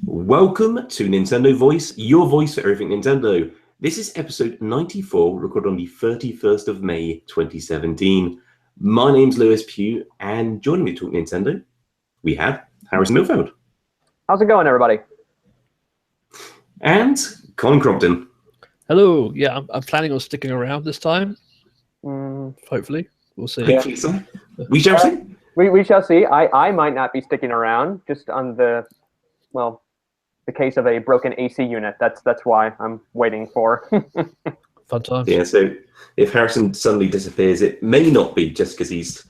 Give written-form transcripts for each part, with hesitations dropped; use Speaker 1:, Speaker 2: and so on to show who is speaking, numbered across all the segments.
Speaker 1: Welcome to Nintendo Voice, your voice for everything Nintendo. This is episode 94, recorded on the 31st of May, 2017. My name's Lewis Pugh, and joining me to talk Nintendo, we have Harrison Milfeld.
Speaker 2: How's it going, everybody?
Speaker 1: And Colin Crompton.
Speaker 3: Hello. Yeah, I'm planning on sticking around this time. Hopefully. We'll see.
Speaker 1: Hopefully so. We shall see.
Speaker 2: We shall see. I might not be sticking around, just on the case of a broken AC unit. That's why I'm waiting for.
Speaker 3: Fun times.
Speaker 1: Yeah, so if Harrison suddenly disappears, it may not be just because he's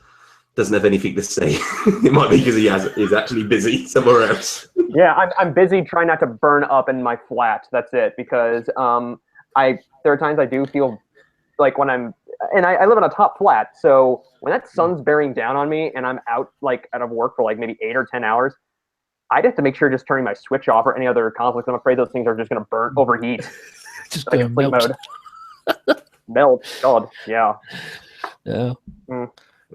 Speaker 1: doesn't have anything to say. It might be because he's actually busy somewhere else.
Speaker 2: Yeah, I'm busy trying not to burn up in my flat. That's it. Because there are times I do feel like when I live in a top flat, so when that sun's bearing down on me and I'm out of work for maybe 8 or 10 hours, I'd have to make sure just turning my switch off or any other conflicts. I'm afraid those things are just going to overheat.
Speaker 3: Just go
Speaker 2: complete
Speaker 3: melt.
Speaker 2: Mode. Melt. God, yeah.
Speaker 3: Yeah.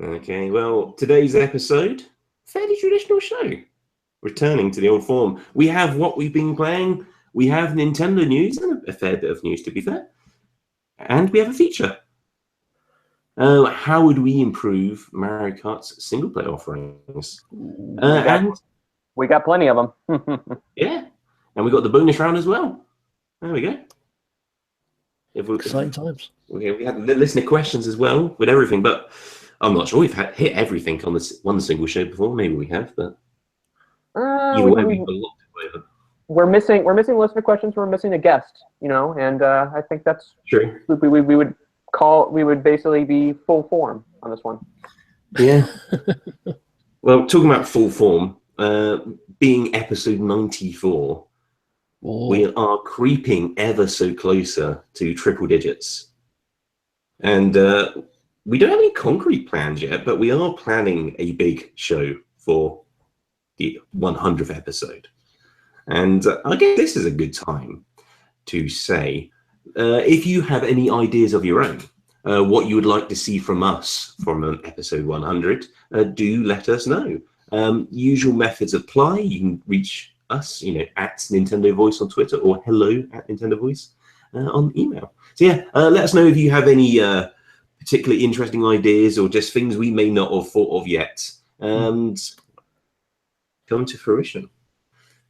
Speaker 1: Okay, well, today's episode, fairly traditional show. Returning to the old form. We have what we've been playing. We have Nintendo news, and a fair bit of news to be fair. And we have a feature. How would we improve Mario Kart's single-player offerings?
Speaker 2: We got plenty of them.
Speaker 1: Yeah, and we got the bonus round as well. There we go.
Speaker 3: Exciting times.
Speaker 1: We had listener questions as well with everything, but I'm not sure we've hit everything on this one single show before. Maybe we have, but either way, we've got a lot to go over.
Speaker 2: We're missing listener questions. We're missing a guest, and I think that's
Speaker 1: true.
Speaker 2: We would basically be full form on this one.
Speaker 1: Yeah. Well, talking about full form, being episode 94, we are creeping ever so closer to triple digits, and we don't have any concrete plans yet, but we are planning a big show for the 100th episode. And I guess this is a good time to say, if you have any ideas of your own, what you would like to see from us from an episode 100, do let us know. Usual methods apply. You can reach us, at Nintendo Voice on Twitter or hello@Nintendo on email. So yeah, let us know if you have any particularly interesting ideas or just things we may not have thought of yet, and come to fruition.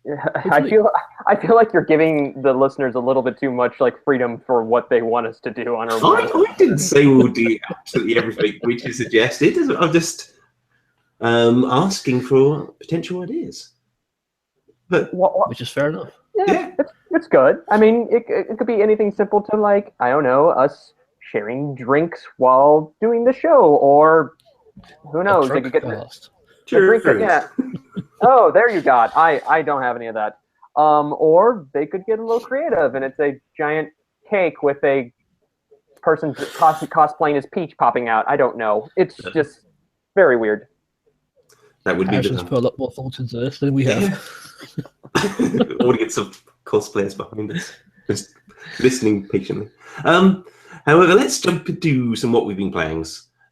Speaker 2: Yeah, I feel like you're giving the listeners a little bit too much freedom for what they want us to do on our
Speaker 1: I didn't say we'll do absolutely everything which is suggested. I'm just asking for potential ideas. But
Speaker 3: which is fair enough.
Speaker 2: Yeah. It's good. I mean, it could be anything simple to I don't know, us sharing drinks while doing the show, or who knows? They could get yeah. Oh, there you got. I don't have any of that. Or they could get a little creative, and it's a giant cake with a person cosplaying as Peach popping out. I don't know. It's just very weird.
Speaker 1: That would be
Speaker 3: Harrison's put a lot more thought into this than we have.
Speaker 1: Audience of cosplayers behind us, just listening patiently. However, let's jump into some what we've been playing.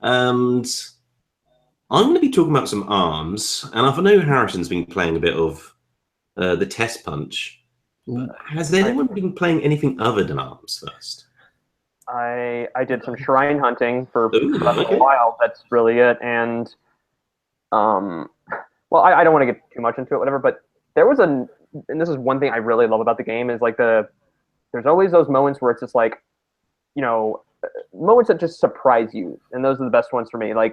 Speaker 1: And I'm going to be talking about some ARMS, and I know Harrison's been playing a bit of the Test Punch. Has anyone been playing anything other than ARMS first?
Speaker 2: I did some shrine hunting for a while. That's really it. And I don't want to get too much into it, whatever. But there was and this is one thing I really love about the game is there's always those moments where it's just moments that just surprise you, and those are the best ones for me. I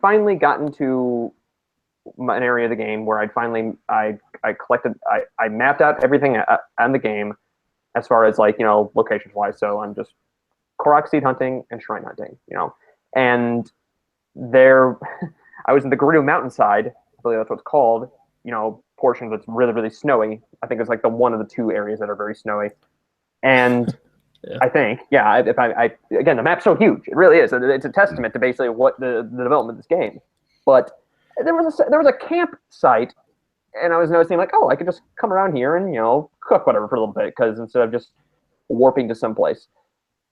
Speaker 2: finally gotten to an area of the game where I mapped out everything on the game as far as locations wise. So I'm just Korok seed hunting and shrine hunting, and there I was in the Gerudo mountainside, I believe that's what it's called, portion that's really, really snowy. I think it's the one of the two areas that are very snowy. And yeah. I think, again, the map's so huge. It really is. It's a testament to basically what the development of this game. But there was a campsite, and I was noticing I could just come around here and cook whatever for a little bit, because instead of just warping to someplace.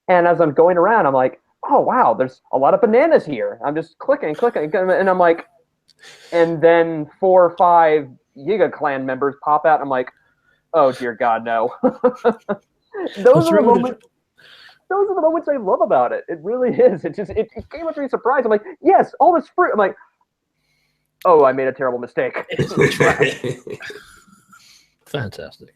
Speaker 2: And as I'm going around, I'm like, oh wow, there's a lot of bananas here. I'm just clicking, and I'm like, and then 4 or 5 Yiga clan members pop out. And I'm like, oh dear God, no. Those are the moments. Those are the moments I love about it. It really is. It came up to me surprised. I'm like, yes, all this fruit. I'm like, oh, I made a terrible mistake.
Speaker 3: Fantastic.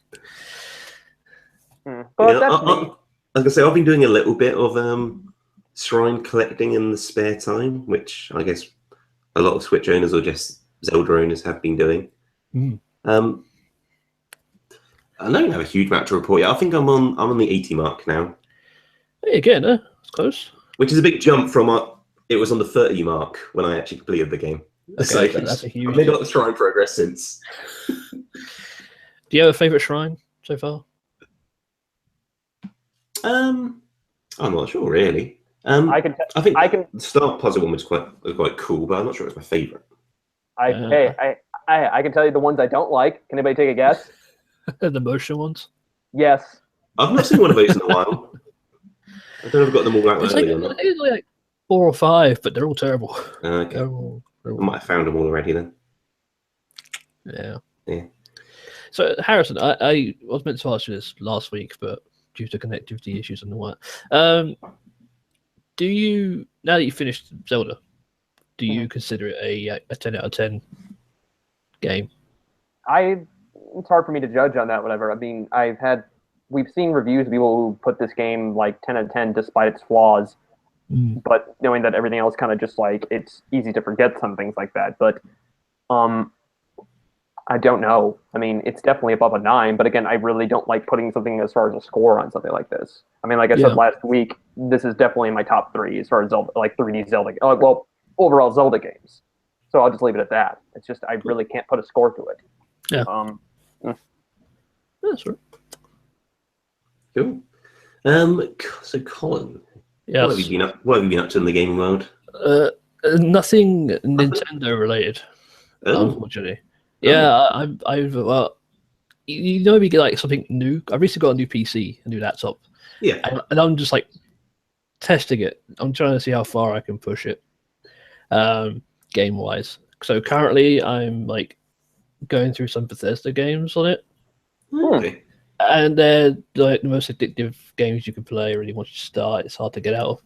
Speaker 2: But
Speaker 1: yeah,
Speaker 2: that's me.
Speaker 1: Like I say, I've been doing a little bit of shrine collecting in the spare time, which I guess a lot of Switch owners or just Zelda owners have been doing. I don't have a huge amount to report yet. I think I'm on the 80 mark now.
Speaker 3: Hey, again, it's close.
Speaker 1: Which is a big jump from it was on the 30 mark when I actually completed the game.
Speaker 3: Okay,
Speaker 1: so
Speaker 3: that's a huge.
Speaker 1: I've made a lot of shrine progress since.
Speaker 3: Do you have a favorite shrine so far?
Speaker 1: I'm not sure really.
Speaker 2: I think
Speaker 1: the Star Puzzle one was quite cool, but I'm not sure it's my favorite.
Speaker 2: I can tell you the ones I don't like. Can anybody take a guess?
Speaker 3: The motion ones?
Speaker 2: Yes.
Speaker 1: I've not seen one of those in a while. I don't know if I've got them all out early or not.
Speaker 3: It's like 4 or 5, but they're all terrible.
Speaker 1: Okay.
Speaker 3: They're all
Speaker 1: I might have found them all already then.
Speaker 3: Yeah. So, Harrison, I was meant to ask you this last week, but due to connectivity issues and all that, do you, now that you finished Zelda, do you consider it a 10 out of 10 game?
Speaker 2: It's hard for me to judge on that, whatever. I mean, we've seen reviews of people who put this game like 10 out of 10 despite its flaws, but knowing that everything else kind of just like, it's easy to forget some things like that. But I don't know. I mean, it's definitely above a 9, but again, I really don't like putting something as far as a score on something like this. I mean, like I said last week, this is definitely in my top 3 as far as Zelda, like 3D Zelda, overall Zelda games. So I'll just leave it at that. It's just, I really can't put a score to it.
Speaker 3: Yeah. That's right.
Speaker 1: Cool. So Colin,
Speaker 3: yes.
Speaker 1: What have you been up to in the gaming world?
Speaker 3: Nothing Nintendo related, unfortunately. Yeah, I've we get like something new. I've recently got a new PC, a new laptop.
Speaker 1: Yeah.
Speaker 3: And I'm just like testing it. I'm trying to see how far I can push it, game wise. So currently I'm like going through some Bethesda games on it.
Speaker 1: Okay.
Speaker 3: And they're like the most addictive games you can play. Really, once you start, it's hard to get out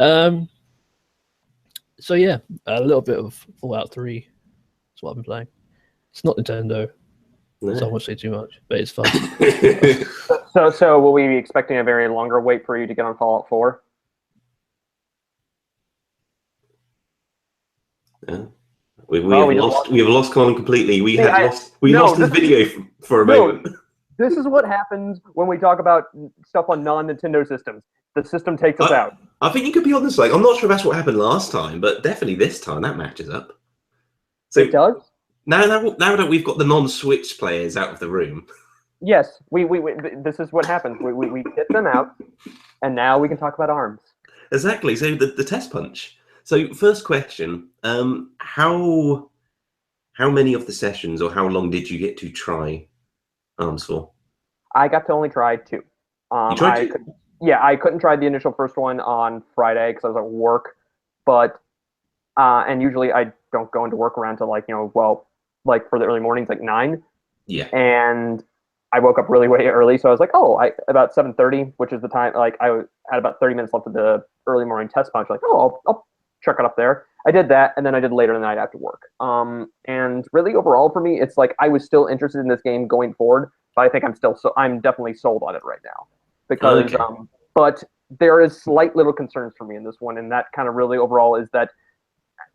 Speaker 3: of. So yeah, a little bit of Fallout 3 is what I've been playing. It's not Nintendo, so I won't say too much, but it's fun.
Speaker 2: So will we be expecting a very longer wait for you to get on Fallout 4?
Speaker 1: Yeah. We have lost Colin completely. We lost his video for a moment.
Speaker 2: This is what happens when we talk about stuff on non-Nintendo systems. The system takes us out. I
Speaker 1: think you could be honest. Like, I'm not sure if that's what happened last time, but definitely this time that matches up. So
Speaker 2: it does.
Speaker 1: Now that we've got the non-Switch players out of the room.
Speaker 2: Yes, we this is what happens. We get them out, and now we can talk about ARMS.
Speaker 1: Exactly. So the test punch. So first question: how many of the sessions, or how long did you get to try ARMS for?
Speaker 2: I got to only try 2.
Speaker 1: You tried 2?
Speaker 2: I couldn't try the initial first one on Friday because I was at work, but and usually I don't go into work around till like for the early mornings, like 9.
Speaker 1: Yeah.
Speaker 2: And I woke up really way early, so I was like, about 7:30, which is the time. Like I had about 30 minutes left of the early morning test punch. Like, I'll check it up there. I did that, and then I did later in the night after work. And really overall for me, it's like I was still interested in this game going forward, but I think I'm definitely sold on it right now because. Okay. But there is slight little concerns for me in this one, and that kind of really overall is that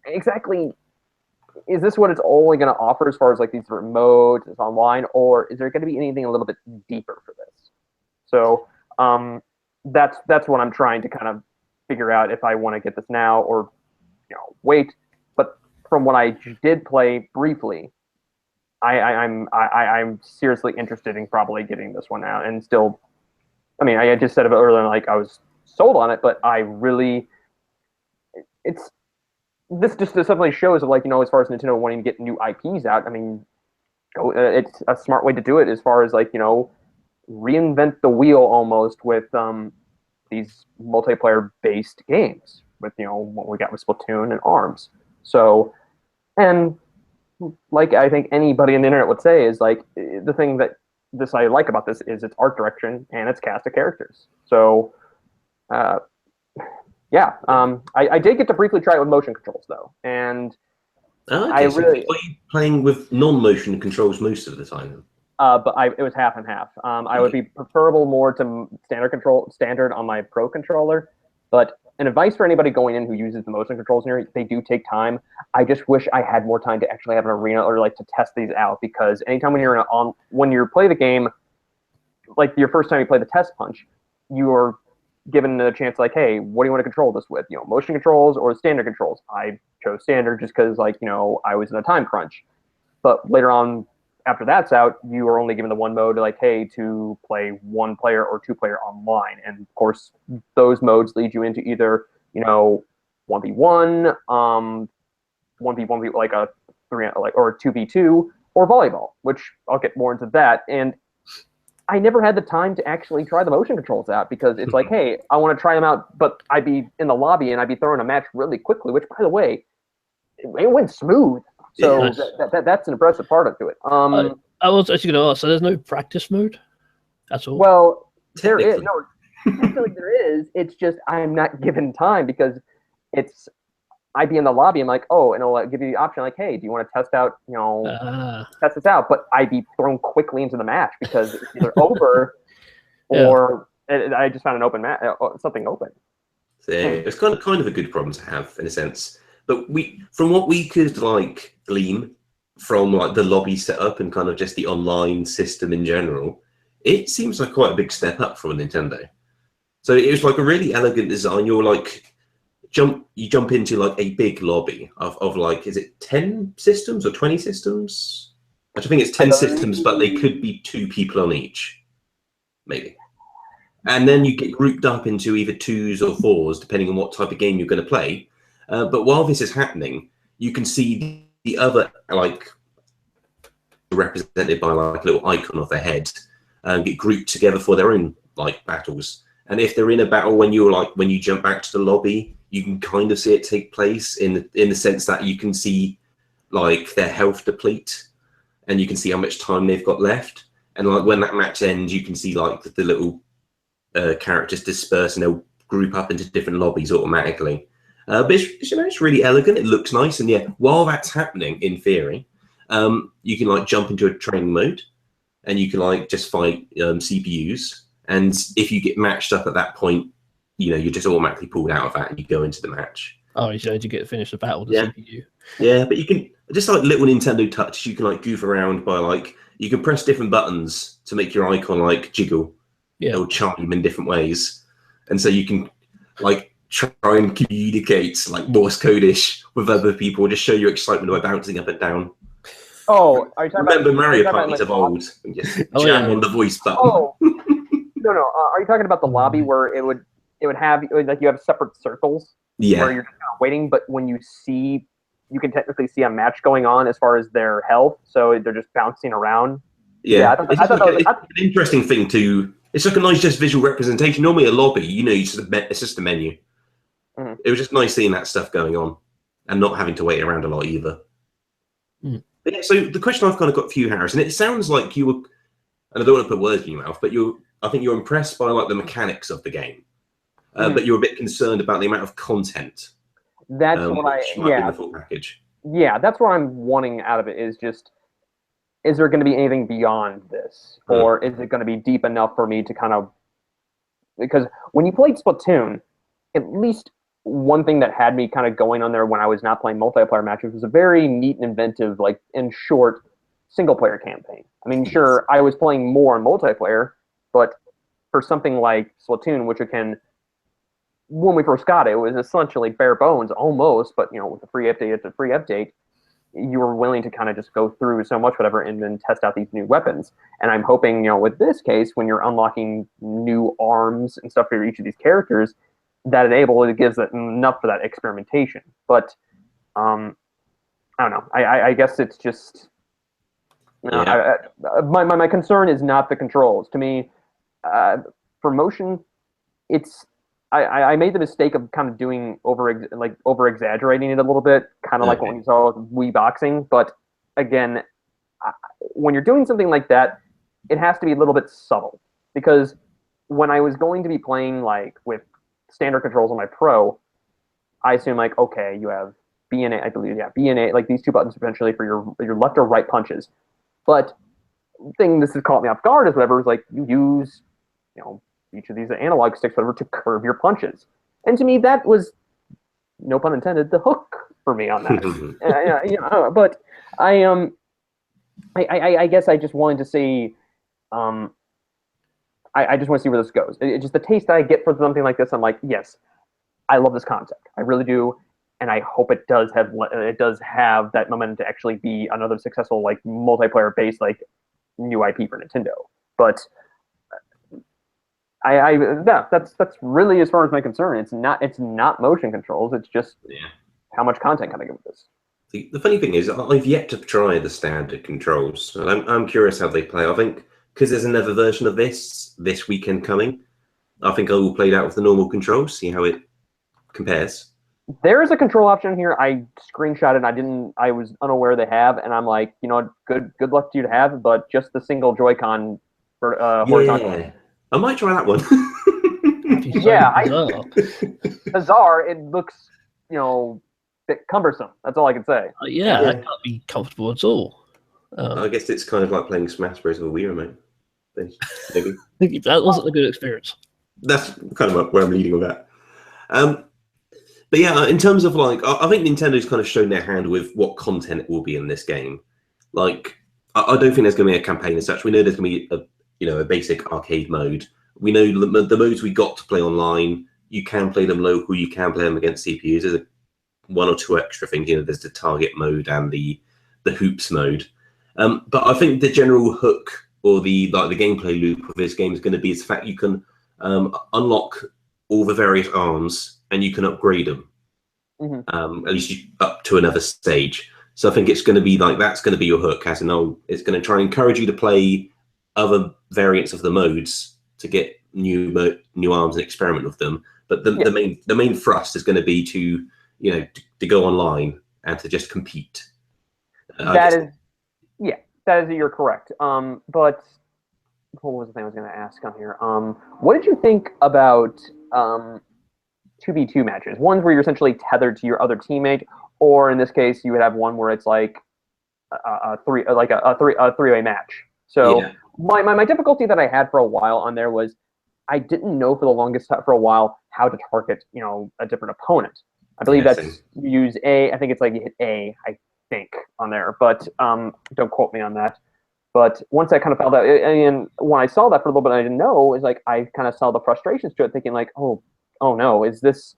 Speaker 2: exactly. Is this what it's only going to offer as far as like these modes, it's online, or is there going to be anything a little bit deeper for this? So that's what I'm trying to kind of figure out if I want to get this now or wait. But from what I did play briefly, I'm seriously interested in probably getting this one out and still. I mean, I just said it earlier, like I was sold on it, but I really, this just simply shows like, as far as Nintendo wanting to get new IPs out, I mean, it's a smart way to do it as far as like, reinvent the wheel almost with these multiplayer based games with, what we got with Splatoon and ARMS. So, And like I think anybody on the internet would say is like the thing that I like about this is its art direction and its cast of characters. So, yeah, I did get to briefly try it with motion controls though, and
Speaker 1: I really were you playing with non-motion controls most of the time.
Speaker 2: But it was half and half. I would be preferable more to standard on my Pro controller. But an advice for anybody going in who uses the motion controls in here, they do take time. I just wish I had more time to actually have an arena or like to test these out, because anytime when you play the game, like your first time you play the test punch, you are given a chance like, hey, what do you want to control this with? Motion controls or standard controls? I chose standard just because I was in a time crunch. But later on, after that's out, you are only given the one mode, like, hey, to play one player or two player online. And of course, those modes lead you into either, 1v1, 1v1, like a 3, or 2v2, or volleyball, which I'll get more into that. And I never had the time to actually try the motion controls out, because it's like, hey, I want to try them out, but I'd be in the lobby and I'd be throwing a match really quickly, which, by the way, it went smooth. So nice. That's an impressive part of it.
Speaker 3: I was actually going to ask, so there's no practice mode at all?
Speaker 2: Well, there is. No, technically there is. It's just I'm not given time, because I'd be in the lobby, I'm like, oh, and it'll give you the option like, hey, do you want to test out, test this out? But I'd be thrown quickly into the match because it's either over or I just found an open match, something open.
Speaker 1: So, it's kind of a good problem to have in a sense. But from what we could glean from the lobby setup and kind of just the online system in general, it seems like quite a big step up from a Nintendo. So it was a really elegant design. You're you jump into a big lobby of is it 10 systems or 20 systems? I think it's 10 systems, but they could be 2 people on each, maybe. And then you get grouped up into either 2s or 4s, depending on what type of game you're going to play. But while this is happening, you can see the other, represented by a little icon of their head, get grouped together for their own battles. And if they're in a battle, when you jump back to the lobby, you can kind of see it take place in the sense that you can see their health deplete, and you can see how much time they've got left. And when that match ends, you can see the little characters disperse, and they'll group up into different lobbies automatically. But it's really elegant. It looks nice, and yeah, while that's happening, in theory, you can jump into a training mode, and you can just fight CPUs. And if you get matched up at that point, you're just automatically pulled out of that, and you go into the match.
Speaker 3: Oh, so you get to finish the battle with the CPU.
Speaker 1: Yeah, but you can just little Nintendo touches. You can goof around by you can press different buttons to make your icon jiggle, or chime in different ways, and so you can try and communicate Morse code-ish with other people, just show your excitement by bouncing up and down.
Speaker 2: Oh, are you talking
Speaker 1: Remember Mario Parties of old? And just jam on the voice button.
Speaker 2: Oh, no. Are you talking about the lobby where it would have you have separate circles?
Speaker 1: Yeah.
Speaker 2: Where you're just kind of waiting, but when you can technically see a match going on as far as their health, so they're just bouncing around.
Speaker 1: Yeah, I thought it's an interesting thing to. It's a nice just visual representation. Normally a lobby, it's just a menu. Mm-hmm. It was just nice seeing that stuff going on, and not having to wait around a lot either.
Speaker 3: Mm.
Speaker 1: But yeah, so the question I've kind of got for you, Harris, and it sounds like you were, and I don't want to put words in your mouth, but I think you're impressed by the mechanics of the game, but you're a bit concerned about the amount of content.
Speaker 2: That's what
Speaker 1: the full package.
Speaker 2: Yeah, that's what I'm wanting out of it. Is there going to be anything beyond this, or is it going to be deep enough for me to kind of? Because when you played Splatoon, at least one thing that had me kind of going on there when I was not playing multiplayer matches was a very neat and inventive, and short single-player campaign. I mean, sure, I was playing more in multiplayer, but for something like Splatoon, which when we first got it, it was essentially bare bones almost, but with the free update after free update, you were willing to kind of just go through so much whatever and then test out these new weapons. And I'm hoping, with this case, when you're unlocking new arms and stuff for each of these characters, that it gives it enough for that experimentation. But I don't know. I guess it's just my concern is not the controls. To me, for motion, it's I made the mistake of kind of doing over exaggerating it a little bit, kind of like what you saw with Wii Boxing. But again, when you're doing something like that, it has to be a little bit subtle, because when I was going to be playing like with standard controls on my Pro, I assume like, okay, you have B and A, I believe, yeah, B and A, like these two buttons potentially for your left or right punches. But thing this has caught me off guard is whatever is like you use, each of these analog sticks, whatever, to curve your punches. And to me, that was, no pun intended, the hook for me on that. But I guess I just wanted to see, I just want to see where this goes. It's just the taste that I get for something like this. I'm like, yes, I love this concept. I really do. And I hope it does have that momentum to actually be another successful, like, multiplayer-based, like, new IP for Nintendo. But that's really as far as my concern. It's not motion controls. It's just how much content can I give with this.
Speaker 1: The funny thing is, I've yet to try the standard controls. I'm curious how they play. I think because there's another version of this weekend coming, I think I will play it out with the normal controls, see how it compares.
Speaker 2: There is a control option here. I screenshotted. I was unaware they have, and I'm like, good luck to you to have, but just the single Joy-Con for horizontal.
Speaker 1: Yeah. I might try that one.
Speaker 2: Bizarre. It looks, a bit cumbersome. That's all I can say.
Speaker 3: That can't be comfortable at all.
Speaker 1: I guess it's kind of like playing Smash Bros. With a Wii remote. Maybe.
Speaker 3: That wasn't a good experience.
Speaker 1: That's kind of where I'm leading with that. But yeah, in terms of like, I think Nintendo's kind of shown their hand with what content will be in this game. Like, I don't think there's going to be a campaign as such. We know there's going to be a basic arcade mode. We know the modes we got to play online. You can play them local. You can play them against CPUs. There's one or two extra things. There's the target mode and the hoops mode. But I think the general hook or the gameplay loop of this game is going to be the fact you can unlock all the various arms and you can upgrade them. Mm-hmm. At least up to another stage. So I think it's going to be like that's going to be your hook. As in, it's going to try and encourage you to play other variants of the modes to get new arms and experiment with them. But the main thrust is going to be to go online and to just compete.
Speaker 2: You're correct. But what was the thing I was going to ask on here? What did you think about 2v2 matches? Ones where you're essentially tethered to your other teammate, or in this case, you would have one where it's like a three-way match. So my difficulty that I had for a while on there was I didn't know for the longest time for a while how to target a different opponent. I believe that's you use A. I think it's like you hit A. I think on there, but don't quote me on that. But once I kind of found out, and when I saw that for a little bit, I didn't know. It's like I kind of saw the frustrations to it, thinking like, oh no, is this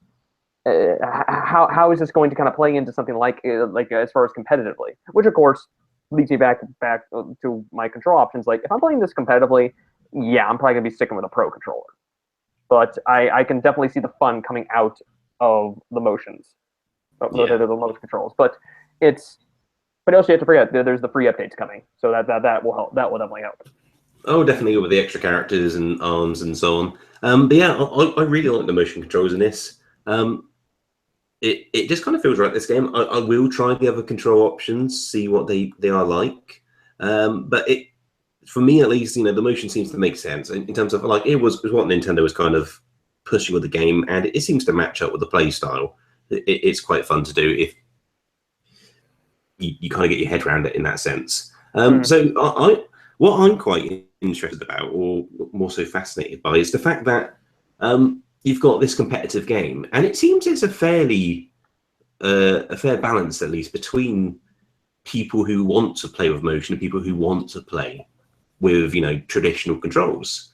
Speaker 2: how is this going to kind of play into something like as far as competitively? Which of course leads me back to my control options. Like if I'm playing this competitively, I'm probably gonna be sticking with a Pro controller. But I can definitely see the fun coming out of the motions, the motion controls. But also you have to forget there's the free updates coming, so that will help. That will definitely help.
Speaker 1: Oh, definitely with the extra characters and arms and so on. But yeah, I really like the motion controls in this. It just kind of feels right, this game. I will try the other control options, see what they are like. But for me at least, the motion seems to make sense in terms of like it was what Nintendo was kind of pushing with the game, and it seems to match up with the play style. It's quite fun to do if you kind of get your head around it in that sense. So what I'm quite interested about, or more so fascinated by, is the fact that you've got this competitive game, and it seems it's a fair balance, at least, between people who want to play with motion and people who want to play with traditional controls.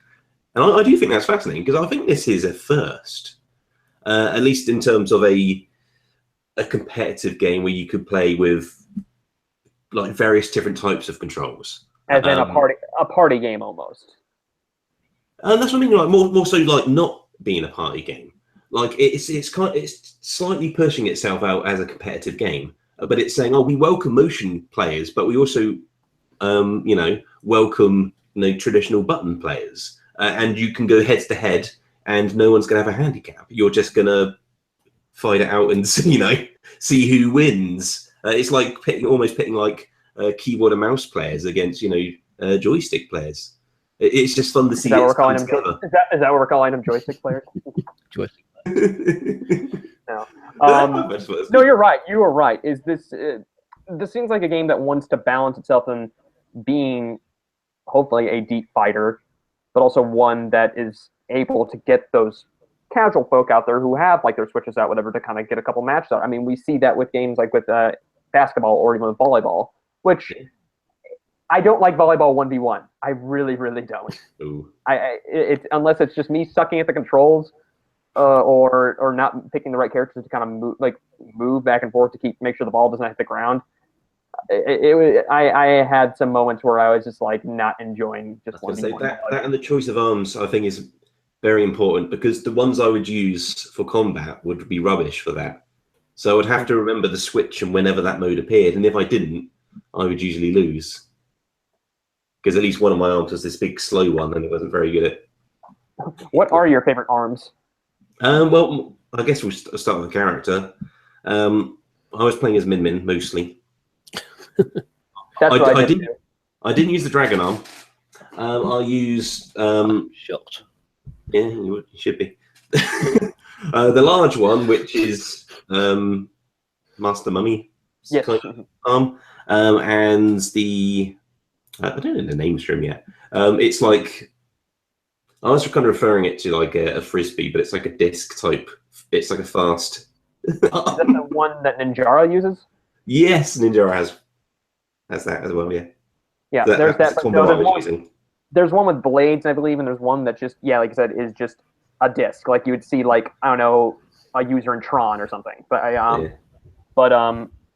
Speaker 1: And I do think that's fascinating, because I think this is a first, at least in terms of a competitive game where you could play with like various different types of controls.
Speaker 2: As in a party game almost.
Speaker 1: And that's what I mean, like more so like not being a party game. Like it's slightly pushing itself out as a competitive game, but it's saying, we welcome motion players, but we also welcome traditional button players, and you can go head to head and no one's going to have a handicap. You're just going to fight it out and see who wins. It's like almost pitting like keyboard and mouse players against joystick players. It's just fun to see.
Speaker 2: Is that what we're calling them, joystick players?
Speaker 3: Joystick.
Speaker 2: No. No, you're right. You are right. Is this? This seems like a game that wants to balance itself in being hopefully a deep fighter, but also one that is able to get those casual folk out there who have like their Switches out, whatever, to kind of get a couple matches out. I mean, we see that with games like with basketball or even with volleyball, which I don't like volleyball 1v1. I really, really don't.
Speaker 1: Ooh.
Speaker 2: Unless it's just me sucking at the controls or not picking the right characters to kind of move back and forth to make sure the ball doesn't hit the ground. I had some moments where I was just like not enjoying just one.
Speaker 1: That and the choice of arms I think is very important, because the ones I would use for combat would be rubbish for that. So I would have to remember the switch and whenever that mode appeared, and if I didn't, I would usually lose. Because at least one of my arms was this big slow one, and it wasn't very good at.
Speaker 2: What are your favorite arms?
Speaker 1: Well, I guess we'll start with the character. I was playing as Min Min mostly.
Speaker 2: I
Speaker 1: didn't use the dragon arm. I used.
Speaker 3: Shocked.
Speaker 1: Yeah, you should be. The large one, which is Master Mummy.
Speaker 2: Yes.
Speaker 1: Kind of arm. And the I don't know the names for him yet. It's like I was kind of referring it to like a frisbee, but it's like a disc type. It's like a fast.
Speaker 2: Is that the one that Ninjara uses?
Speaker 1: Yes, Ninjara has that as well. Yeah.
Speaker 2: Yeah, there's that. There's one with blades, I believe, and there's one that just, like I said, is just a disc. Like you would see, like, I don't know, a user in Tron or something. But I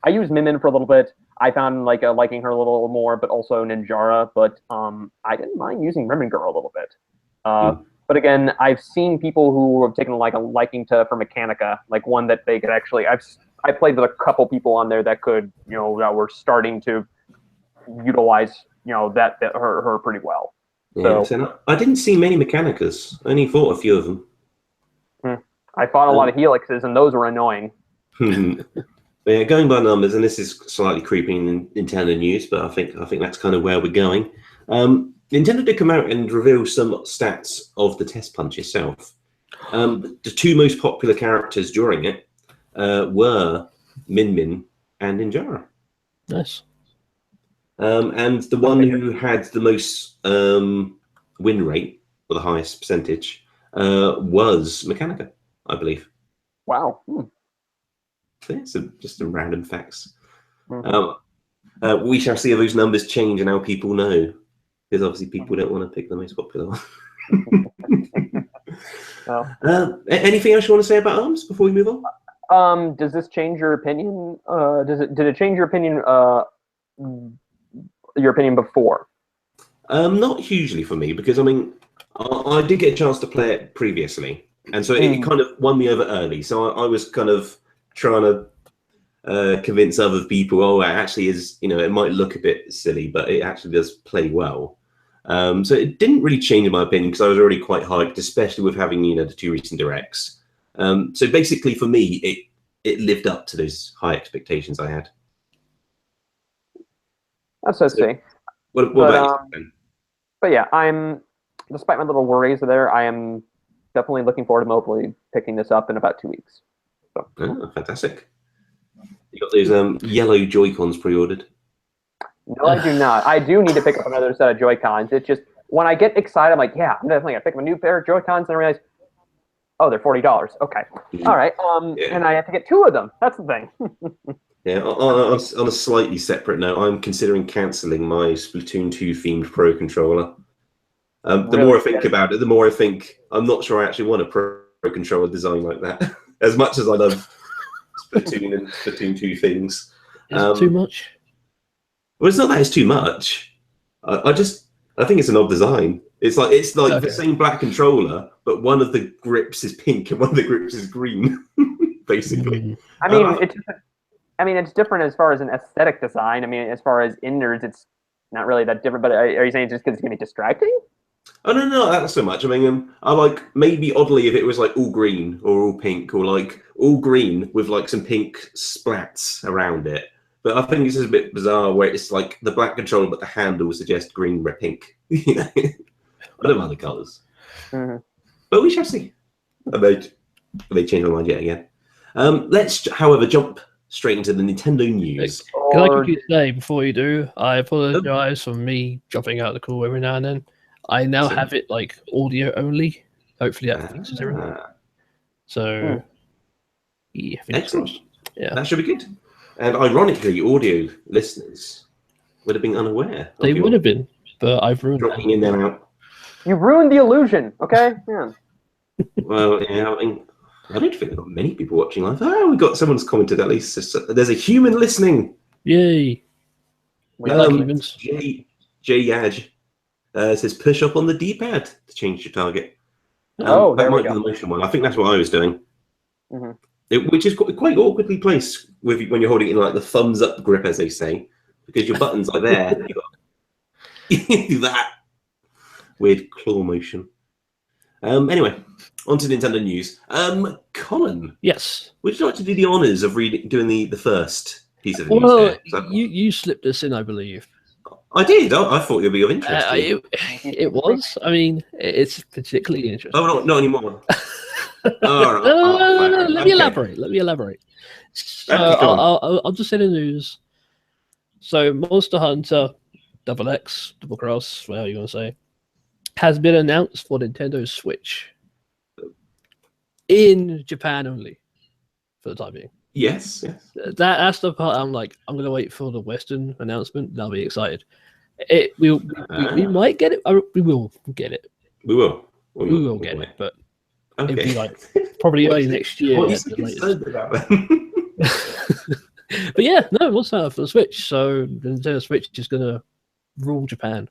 Speaker 2: used Min Min for a little bit. I found liking her a little more, but also Ninjara. But I didn't mind using Ribbon Girl a little bit. But again, I've seen people who have taken like a liking for Mechanica, like one that they could actually. I played with a couple people on there that could, that were starting to utilize, that her pretty well.
Speaker 1: Yeah, so I didn't see many Mechanicas. I only fought a few of them.
Speaker 2: I fought a lot of Helixes, and those were annoying.
Speaker 1: Yeah, going by numbers, and this is slightly creeping in Nintendo news, but I think that's kind of where we're going. Nintendo did come out and reveal some stats of the Test Punch itself. The two most popular characters during it were Min Min and Ninjara.
Speaker 3: Nice.
Speaker 1: And the one who had the most win rate, or the highest percentage, was Mechanica, I believe.
Speaker 2: Wow.
Speaker 1: So just some random facts. We shall see if those numbers change and how people know. Because obviously people don't want to pick the most popular one. Anything else you want to say about ARMS before we move on?
Speaker 2: Does this change your opinion? Did it change your opinion? Your opinion before?
Speaker 1: Not hugely for me, because I mean, I did get a chance to play it previously, and so it kind of won me over early. So I was kind of trying to convince other people, oh, it actually is, it might look a bit silly, but it actually does play well. So it didn't really change my opinion, because I was already quite hyped, especially with having, the two recent directs. So basically for me, it lived up to those high expectations I had.
Speaker 2: That's what I'd say.
Speaker 1: What about you, Ben?
Speaker 2: But yeah, despite my little worries there, I am definitely looking forward to hopefully picking this up in about 2 weeks. So.
Speaker 1: Oh, fantastic. You got those yellow Joy-Cons pre-ordered?
Speaker 2: No, I do not. I do need to pick up another set of Joy-Cons. It's just, when I get excited, I'm like, yeah, I'm definitely going to pick up a new pair of Joy-Cons, and I realize, oh, they're $40. Okay. All right. And I have to get 2 of them. That's the thing.
Speaker 1: Yeah, on a slightly separate note, I'm considering cancelling my Splatoon 2 themed Pro controller. The more I think about it, the more I think I'm not sure I actually want a Pro controller design like that. As much as I love Splatoon and Splatoon 2 things.
Speaker 3: Is it too much?
Speaker 1: Well, it's not that it's too much. I think it's an odd design. It's like the same black controller, but one of the grips is pink and one of the grips is green, basically.
Speaker 2: I mean, it's different as far as an aesthetic design. I mean, as far as innards, it's not really that different. But are you saying it's just because it's going to be distracting?
Speaker 1: Oh no, no, not so much. I mean, I like maybe oddly if it was like all green or all pink or like all green with like some pink splats around it. But I think this is a bit bizarre where it's like the black controller, but the handle suggests green, red, pink. You know, I don't mind the colors, but we shall see. They change their mind yet again. Let's, however, jump straight into the Nintendo news.
Speaker 3: Can I quickly say before you do, I apologize for me dropping out of the call every now and then. I now have it like audio only. Hopefully that fixes everything. So, yeah,
Speaker 1: excellent.
Speaker 3: Yeah,
Speaker 1: that should be good. And ironically, audio listeners would have been unaware.
Speaker 3: They would have been, but I've ruined
Speaker 1: dropping in and out.
Speaker 2: You ruined the illusion. Okay. Yeah.
Speaker 1: Well, yeah. I don't think we've got many people watching live. Oh, we got someone's commented at least. There's a human listening.
Speaker 3: Yay! We like humans.
Speaker 1: J Yaj says push up on the D-pad to change your target.
Speaker 2: That
Speaker 1: might be the motion one. I think that's what I was doing. Which is quite awkwardly placed with when you're holding it in like the thumbs up grip, as they say, because your buttons are there. You got that weird claw motion. Anyway, on to Nintendo news. Colin.
Speaker 3: Yes.
Speaker 1: Would you like to do the honours of doing the first piece of news?
Speaker 3: Well, you slipped us in, I believe.
Speaker 1: I did. I thought it would be of interest.
Speaker 3: It was. I mean, it's particularly interesting.
Speaker 1: Oh, not anymore.
Speaker 3: No. Let me elaborate. So I'll just say the news. So Monster Hunter Double X, Double Cross, whatever you want to say, has been announced for Nintendo Switch in Japan only for the time being.
Speaker 1: Yes.
Speaker 3: That's the part I'm like, I'm gonna wait for the Western announcement. And I'll be excited. We might get it. We will get it.
Speaker 1: We will
Speaker 3: get it, but
Speaker 1: okay.
Speaker 3: it'll be like probably early next year.
Speaker 1: What are you so concerned about then?
Speaker 3: But yeah, no, what's that for the Switch? So the Nintendo Switch is gonna rule Japan.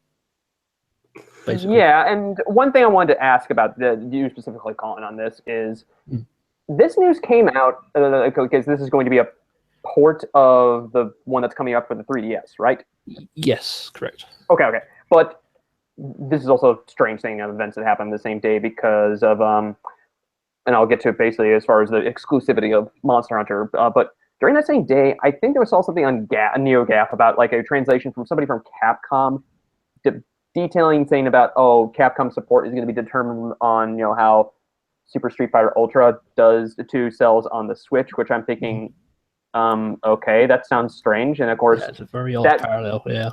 Speaker 3: Basically.
Speaker 2: Yeah, and one thing I wanted to ask about you specifically, Colin, on this is this news came out because this is going to be a port of the one that's coming up for the 3DS, right?
Speaker 3: Yes, correct.
Speaker 2: Okay. But this is also a strange thing of events that happened the same day because of, and I'll get to it basically as far as the exclusivity of Monster Hunter, but during that same day, I think there was also something on NeoGAF about like a translation from somebody from Capcom detailing, saying about, Capcom support is going to be determined on, how Super Street Fighter Ultra does the 2 sells on the Switch, which I'm thinking, okay, that sounds strange. And of course,
Speaker 3: it's a very odd parallel, yeah.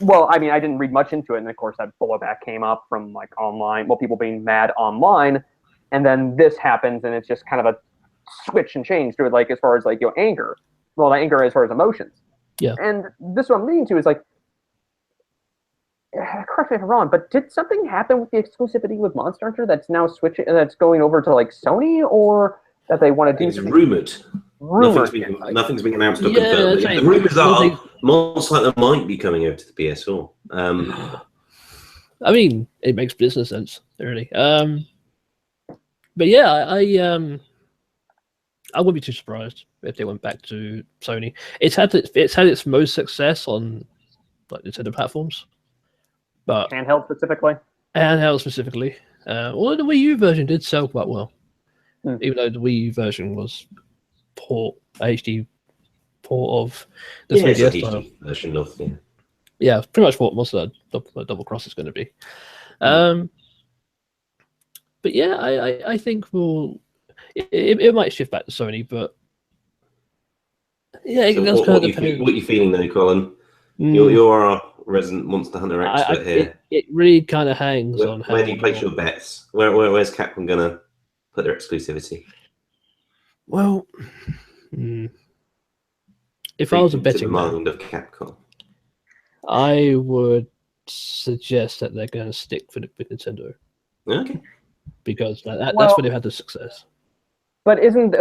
Speaker 2: Well, I mean, I didn't read much into it, and of course that blowback came up from like online, people being mad online, and then this happens, and it's just kind of a switch and change to it, like as far as like anger. Well, anger as far as emotions.
Speaker 3: Yeah.
Speaker 2: And this is what I'm leading to is like, correct me if I'm wrong, but did something happen with the exclusivity with Monster Hunter that's now switching, that's going over to like Sony, or that they want to do?
Speaker 1: It's rumored. Nothing's been announced or confirmed. The rumors are Monster Hunter might be coming over to the PS4.
Speaker 3: I mean, it makes business sense, really. But yeah, I wouldn't be too surprised if they went back to Sony. It's had its most success on like Nintendo platforms, but
Speaker 2: handheld specifically.
Speaker 3: Well, the Wii U version did sell quite well, even though the Wii U version was HD port of the 3DS style
Speaker 1: version of
Speaker 3: yeah, pretty much what most of the Double Cross is going to be. But yeah, I think it might shift back to Sony, but yeah,
Speaker 1: so what are you feeling though, Colin? You're our resident Monster Hunter expert here.
Speaker 3: It really kind of hangs on
Speaker 1: where do you place your bets? Where's Capcom gonna put their exclusivity?
Speaker 3: Well, if I was a betting
Speaker 1: man of Capcom,
Speaker 3: I would suggest that they're going to stick with Nintendo.
Speaker 1: Okay.
Speaker 3: Because that's where they've had the success.
Speaker 2: But isn't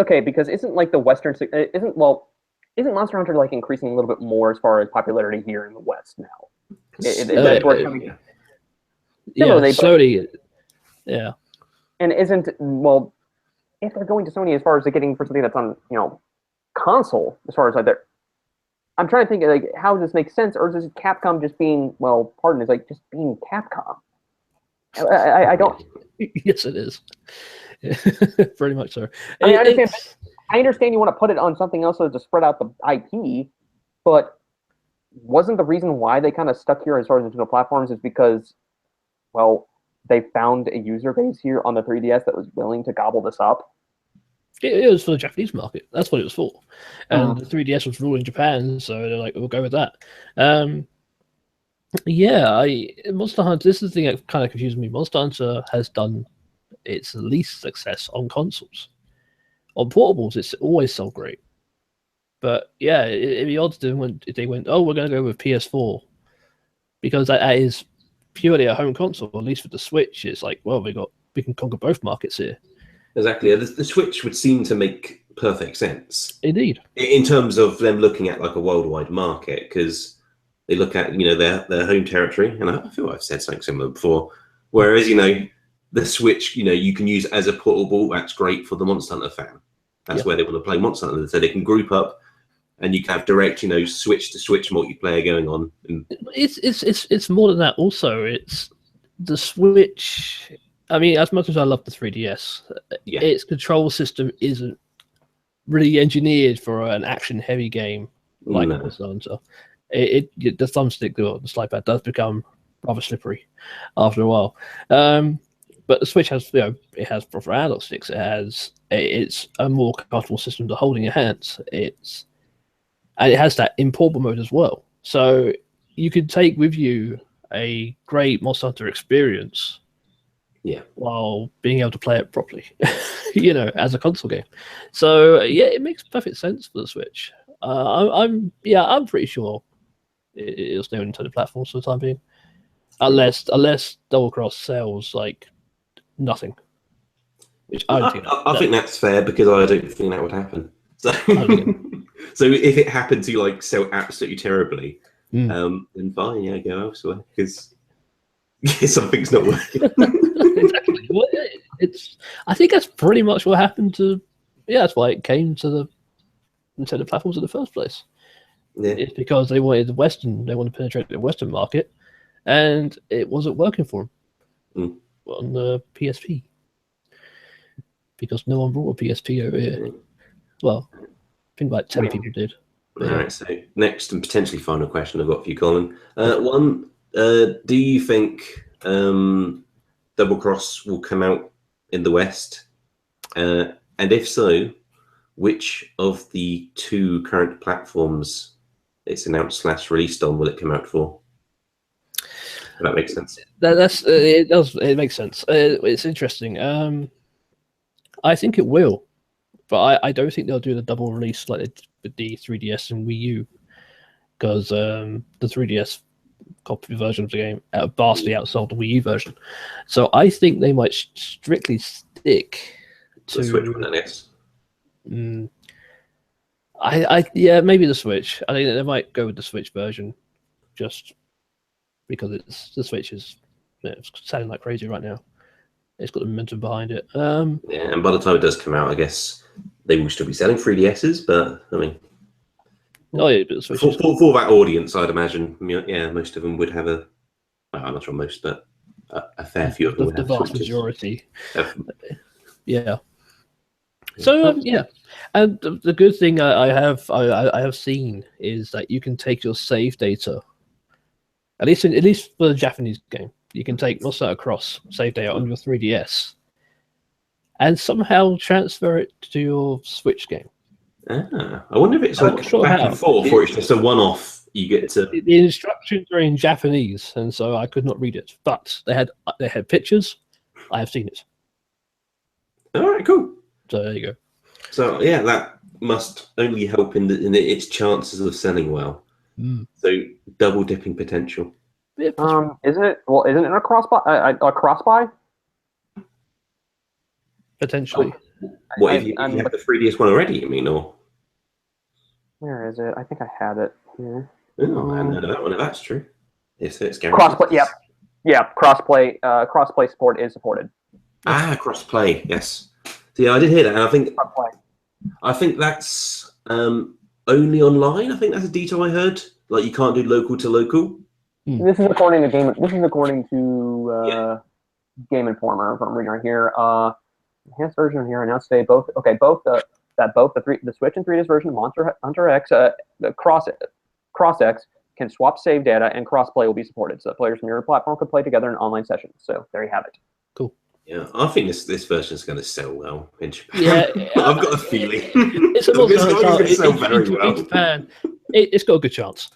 Speaker 2: like the Western isn't Monster Hunter like increasing a little bit more as far as popularity here in the West now? That's where it's coming.
Speaker 3: Sony. Yeah.
Speaker 2: And isn't if they're going to Sony as far as getting for something that's on console, as far as like they're, I'm trying to think like how does this make sense, or is this Capcom just being just being Capcom? I don't.
Speaker 3: Yes, it is. Pretty much so.
Speaker 2: I mean, I understand you want to put it on something else to spread out the IP, but wasn't the reason why they kind of stuck here as far as Nintendo platforms is because, well, they found a user base here on the 3DS that was willing to gobble this up?
Speaker 3: It was for the Japanese market. That's what it was for. And the 3DS was ruling Japan, so they're like, we'll go with that. Monster Hunter, this is the thing that kind of confuses me. Monster Hunter has done its least success on consoles. On portables, it's always sold great. But yeah, it'd be odd if they went, oh, we're going to go with PS4. Because that is purely a home console, at least with the Switch. It's like, well, we can conquer both markets here.
Speaker 1: Exactly. The Switch would seem to make perfect sense.
Speaker 3: Indeed.
Speaker 1: In terms of them looking at like a worldwide market, because they look at, their home territory, and I feel I've said something similar before, whereas, the Switch, you can use as a portable, that's great for the Monster Hunter fan. That's where they want to play Monster Hunter, so they can group up and you can have direct, Switch to Switch multiplayer going on. And
Speaker 3: it's more than that. Also, it's the Switch. I mean, as much as I love the 3DS, its control system isn't really engineered for an action-heavy game like Monster Hunter. The thumbstick, the slide pad, does become rather slippery after a while. But the Switch has, it has proper analog sticks. It's a more comfortable system to hold in your hands. And it has that in portable mode as well. So you can take with you a great Monster Hunter experience while being able to play it properly, as a console game. So it makes perfect sense for the Switch. I'm pretty sure it'll stay on Nintendo platforms for the time being, unless Double Cross sells like nothing. Which I
Speaker 1: think that's fair, because I don't think that would happen. So, so if it happened to like sell absolutely terribly, then fine, go elsewhere, because something's not working.
Speaker 3: Exactly. Well, I think that's pretty much what happened to. Yeah, that's why it came to the Nintendo platforms in the first place.
Speaker 1: Yeah.
Speaker 3: It's because they wanted they wanted to penetrate the Western market, and it wasn't working for them on the PSP. Because no one brought a PSP over here. Well, I think like 10 people did.
Speaker 1: All right, so next and potentially final question I've got for you, Colin. One, do you think Double Cross will come out in the West? And if so, which of the two current platforms it's announced / released on will it come out for? If that makes sense.
Speaker 3: It does. It makes sense. It's interesting. I think it will, but I don't think they'll do the double release like they did with the 3DS and Wii U, because the 3DS copy version of the game vastly outsold the Wii U version. So I think they might strictly stick to
Speaker 1: the Switch one, I guess.
Speaker 3: Maybe the Switch. I think they might go with the Switch version, just because the Switch is it's selling like crazy right now. It's got the momentum behind it.
Speaker 1: And by the time it does come out, I guess they will still be selling 3DSs, but I mean,
Speaker 3: but the Switch
Speaker 1: for that audience, I'd imagine, most of them would have I'm not sure most, but a fair few of them would have
Speaker 3: the vast
Speaker 1: Switches.
Speaker 3: majority. Yeah. So and the good thing I have seen is that you can take your save data, at least for the Japanese game. You can take Monster Hunter Cross save data on your 3DS and somehow transfer it to your Switch game.
Speaker 1: I wonder if it's like back and forth, or it's just a one-off. You get to
Speaker 3: the instructions are in Japanese, and so I could not read it. But they had pictures. I have seen it.
Speaker 1: All right, cool.
Speaker 3: So there you go. So
Speaker 1: that must only help in its chances of selling well. So double dipping potential.
Speaker 3: Yeah,
Speaker 2: isn't it a cross-buy?
Speaker 3: Potentially.
Speaker 1: What if you have the 3DS one already? You mean, or
Speaker 2: where is it? I think I had it here.
Speaker 1: Oh, I hadn't heard of that one. If that's true, it's guaranteed.
Speaker 2: Crossplay. Yep. Crossplay support is supported.
Speaker 1: Crossplay. Yes. So, yeah, I did hear that, and I think that's only online. I think that's a detail I heard. Like, you can't do local to local.
Speaker 2: This is according to Game Informer from reading right here. Enhanced version here announced today. Both the Switch and 3DS version of Monster Hunter X, the Cross X, can swap save data, and crossplay will be supported, so that players from your platform could play together in online sessions. So there you have it.
Speaker 3: Cool.
Speaker 1: Yeah, I think this version is going to sell well in Japan.
Speaker 3: Yeah,
Speaker 1: I've got a feeling.
Speaker 3: It's going
Speaker 1: to sell very well.
Speaker 3: In Japan, it's got a good chance.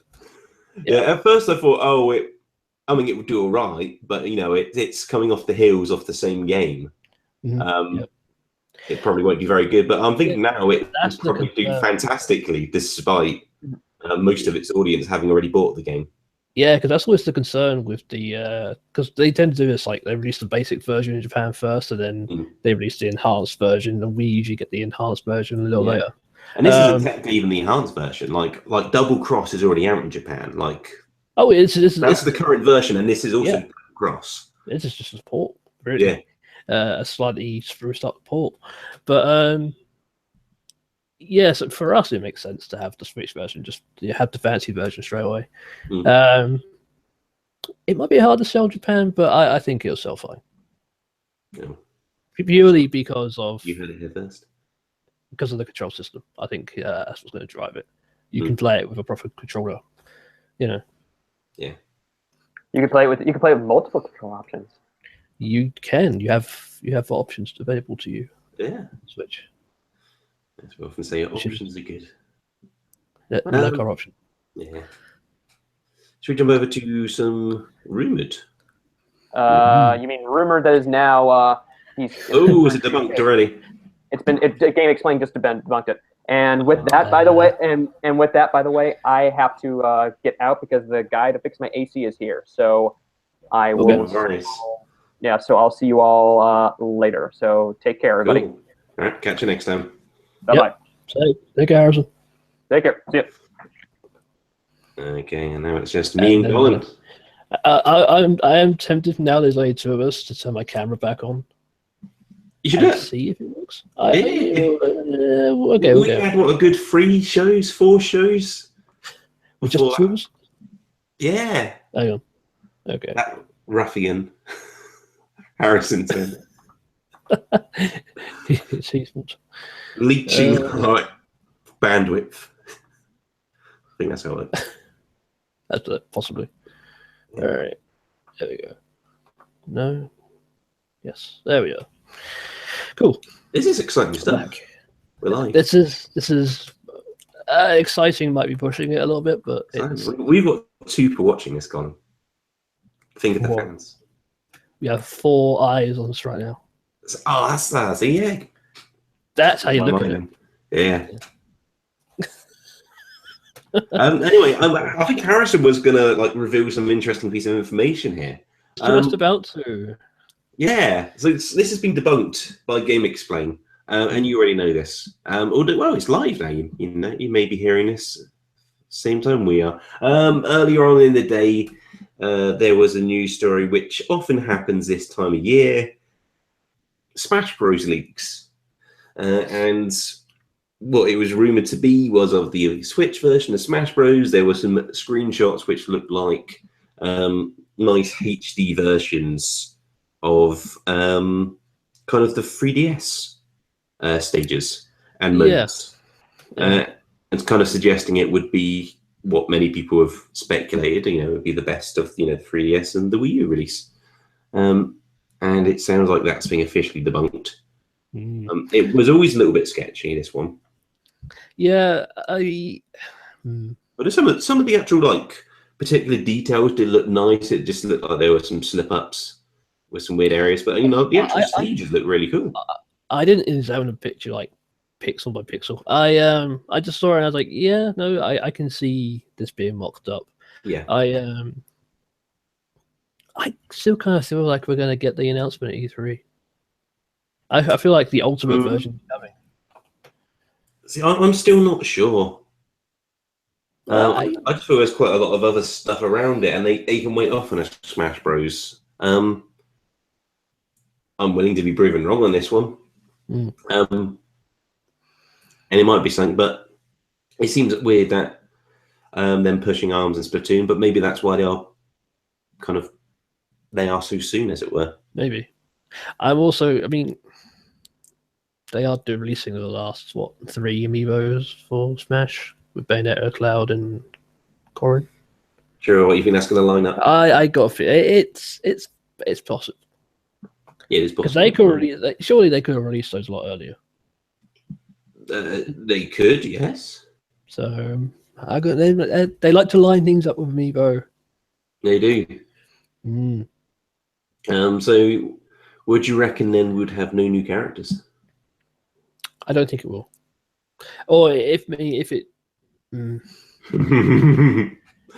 Speaker 1: Yeah, at first I thought, it would do all right, but it's coming off the heels of the same game.
Speaker 3: Mm-hmm.
Speaker 1: It probably won't be very good, but I'm thinking now it will probably do fantastically, despite most of its audience having already bought the game.
Speaker 3: Yeah, because that's always the concern with the because they tend to do this, like they release the basic version in Japan first, and then they release the enhanced version, and we usually get the enhanced version a little later.
Speaker 1: And this isn't technically even the enhanced version. Like Double Cross is already out in Japan. That's the current version, and this is also Double Cross.
Speaker 3: This is just a port, really. Yeah. A slightly spruced up port, but so for us it makes sense to have the Switch version. Just you have the fancy version straight away. It might be hard to sell in Japan, but I think it'll sell fine.
Speaker 1: Yeah.
Speaker 3: Purely because of
Speaker 1: you heard it here first.
Speaker 3: Because of the control system, I think that's what's going to drive it. You can play it with a proper controller, Yeah.
Speaker 2: You can play it with multiple control options.
Speaker 3: You can. You have options available to you.
Speaker 1: Yeah.
Speaker 3: Switch.
Speaker 1: As we often say, options are good.
Speaker 3: We like our option.
Speaker 1: Yeah. Should we jump over to some rumored?
Speaker 2: You mean rumored that is now
Speaker 1: is it debunked already?
Speaker 2: Game Explained just debunked it. And with that, by the way, I have to get out because the guy to fix my AC is here. So I will. Yeah, so I'll see you all later. So take care, everybody.
Speaker 1: Cool. All right, catch you next time.
Speaker 2: Bye-bye.
Speaker 3: Take care, Harrison.
Speaker 2: Take care. See ya.
Speaker 1: Okay, and now it's just me and Colin.
Speaker 3: I am tempted now. There's only two of us to turn my camera back on.
Speaker 1: You should
Speaker 3: see if it works.
Speaker 1: Okay. We had a good 4 shows.
Speaker 3: With just two of us?
Speaker 1: Yeah.
Speaker 3: Hang on. Okay.
Speaker 1: That ruffian Harrison said.
Speaker 3: It's his fault.
Speaker 1: Leeching bandwidth. I think that's how it.
Speaker 3: That's it, possibly. All right. There we go. No. Yes. There we go. Cool.
Speaker 1: This is exciting stuff.
Speaker 3: This is exciting. Might be pushing it a little bit, but
Speaker 1: we've got 2 people watching this, Colin. Think of the fans.
Speaker 3: We have 4 eyes on us right now.
Speaker 1: Oh, that's that. So yeah.
Speaker 3: That's how you look at it.
Speaker 1: Yeah. Anyway, I think Harrison was gonna reveal some interesting piece of information here.
Speaker 3: Just about to.
Speaker 1: Yeah, so this has been debunked by Game Explain, and you already know this. Although, it's live now. You may be hearing this same time we are. Earlier on in the day, there was a news story which often happens this time of year. Smash Bros leaks, and what it was rumored to be was of the Switch version of Smash Bros. There were some screenshots which looked like nice HD versions of kind of the 3DS stages and modes. It's kind of suggesting it would be what many people have speculated, it would be the best of the 3DS and the Wii U release. And it sounds like that's being officially debunked. It was always a little bit sketchy, this one.
Speaker 3: Yeah,
Speaker 1: but some of the actual particular details did look nice. It just looked like there were some slip-ups with some weird areas, but the actual stages look really cool.
Speaker 3: I didn't examine the picture pixel by pixel. I just saw it and I was like, yeah, no, I can see this being mocked up.
Speaker 1: Yeah.
Speaker 3: I still kind of feel like we're going to get the announcement at E3. I feel like the ultimate version is coming.
Speaker 1: See, I'm still not sure. I just feel there's quite a lot of other stuff around it, and they even went off on a Smash Bros. I'm willing to be proven wrong on this one. And it might be something, but it seems weird that them pushing ARMS and Splatoon, but maybe that's why they are kind of they are so soon, as it were.
Speaker 3: Maybe. I'm also. I mean, they are releasing the last 3 amiibos for Smash with Bayonetta, Cloud, and Corrin.
Speaker 1: Sure, what you think that's going to line up?
Speaker 3: I got it's possible.
Speaker 1: Yeah, it is possible.
Speaker 3: Because they could surely they could have released those a lot earlier.
Speaker 1: They could, yes.
Speaker 3: So they like to line things up with amiibo.
Speaker 1: They do. So would you reckon then would have no new characters?
Speaker 3: I don't think it will. Or if it.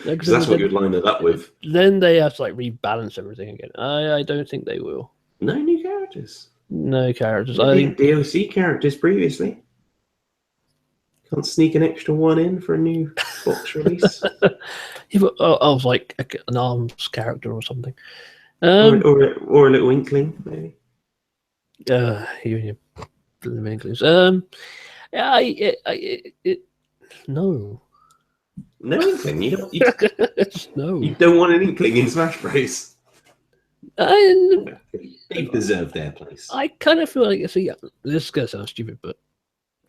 Speaker 1: Because that's what you'd line it up with.
Speaker 3: Then they have to rebalance everything again. I don't think they will.
Speaker 1: No new characters.
Speaker 3: No characters.
Speaker 1: I think DLC characters previously. Can't sneak an extra one in for a new box release.
Speaker 3: I was like an ARMS character or something.
Speaker 1: Or a little inkling, maybe.
Speaker 3: Even your inklings. No.
Speaker 1: No inkling. You
Speaker 3: No.
Speaker 1: You don't want an inkling in Smash Bros. They deserve their place.
Speaker 3: I kind of feel like this is gonna sound stupid, but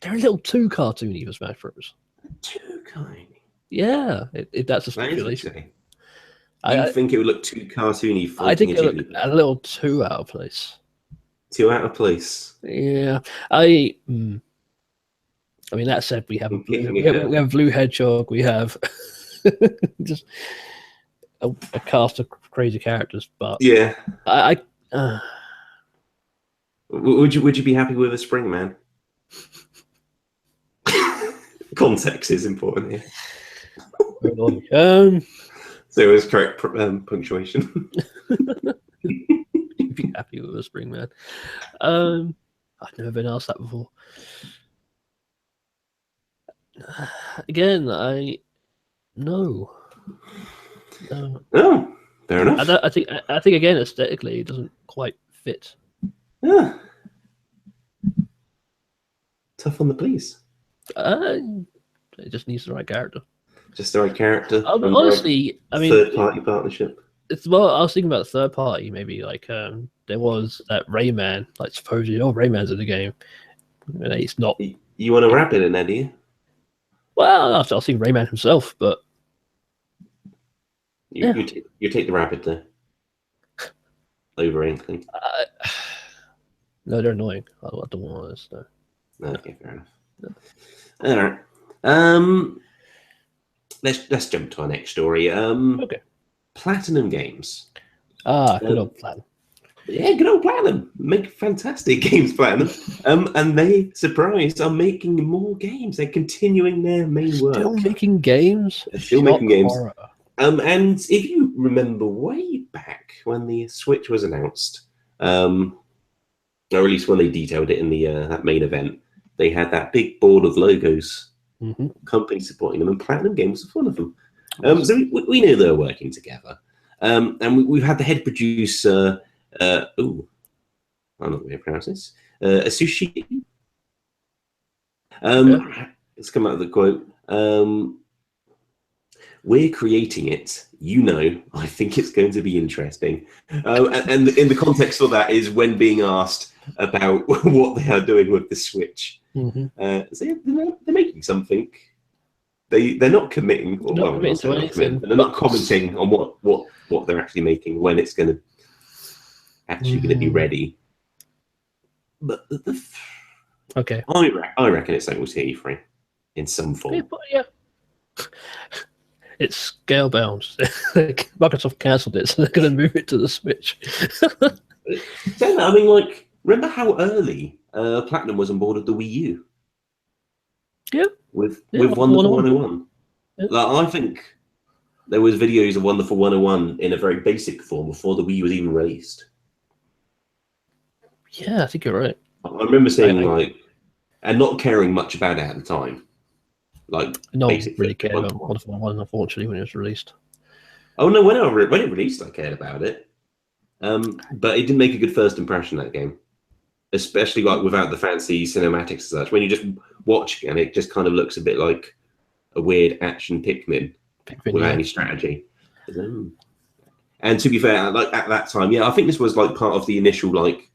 Speaker 3: they're a little too cartoony for Smash Bros.
Speaker 1: Too cartoony.
Speaker 3: Yeah, if that's a speculation.
Speaker 1: I think it would look too cartoony.
Speaker 3: I think it would look a little too out of place.
Speaker 1: Too out of place.
Speaker 3: Yeah, I mean, that said, we have Blue Hedgehog. We have just a cast of crazy characters. But
Speaker 1: yeah,
Speaker 3: would
Speaker 1: you be happy with a Spring Man? Context is important here. So it was correct punctuation.
Speaker 3: You'd be happy with a Spring Man. I've never been asked that before. Again, no.
Speaker 1: Oh, fair enough.
Speaker 3: I think again, aesthetically, it doesn't quite fit.
Speaker 1: Yeah. Tough on the police.
Speaker 3: It just needs the right character.
Speaker 1: Just the right character.
Speaker 3: Honestly, I mean,
Speaker 1: third-party partnership.
Speaker 3: It's well, I was thinking about third party, maybe there was that Rayman, supposedly, Rayman's in the game, and it's not.
Speaker 1: You want to wrap it in there, do you?
Speaker 3: Well, I'll see Rayman himself, but
Speaker 1: you take the rabbit there over anything.
Speaker 3: No, they're annoying. I don't want this. No.
Speaker 1: Okay, fair enough. All right. Let's jump to our next story.
Speaker 3: Okay.
Speaker 1: Platinum Games.
Speaker 3: Good old Platinum.
Speaker 1: Yeah, good old Platinum. Make fantastic games, Platinum. And they, surprise, are making more games. They're continuing their main work.
Speaker 3: Still making games?
Speaker 1: They're still making games. And if you remember way back when the Switch was announced, or at least when they detailed it in the that main event, they had that big board of logos, companies supporting them, and Platinum Games was one of them. So we knew they were working together. And we've had the head producer, I'm not going to pronounce this, Asushi. Let's come out of the quote. We're creating it. I think it's going to be interesting. And in the context of that is when being asked about what they are doing with the Switch. So yeah, they're making something. They're not committing, they're not commenting on what they're actually making, when it's going to actually going to be ready. But
Speaker 3: okay,
Speaker 1: I reckon it's something we'll see E3 in some form.
Speaker 3: Yeah. It's scale bound. Microsoft cancelled it, so they're going to move it to the Switch.
Speaker 1: I mean, remember how early Platinum was on board of the Wii U?
Speaker 3: Yeah.
Speaker 1: With Wonderful 101. Yeah. I think there was videos of Wonderful 101 in a very basic form before the Wii was even released.
Speaker 3: Yeah, I think you're right.
Speaker 1: I remember seeing and not caring much about it at the time.
Speaker 3: No one really cared about Wonderful 101, unfortunately, when it was released.
Speaker 1: Oh no, when it released, I cared about it. But it didn't make a good first impression, that game. Especially without the fancy cinematics and such. When you just watch it, and it just kind of looks a bit like a weird action Pikmin without any strategy. And And to be fair, like at that time, yeah, I think this was like part of the initial, like,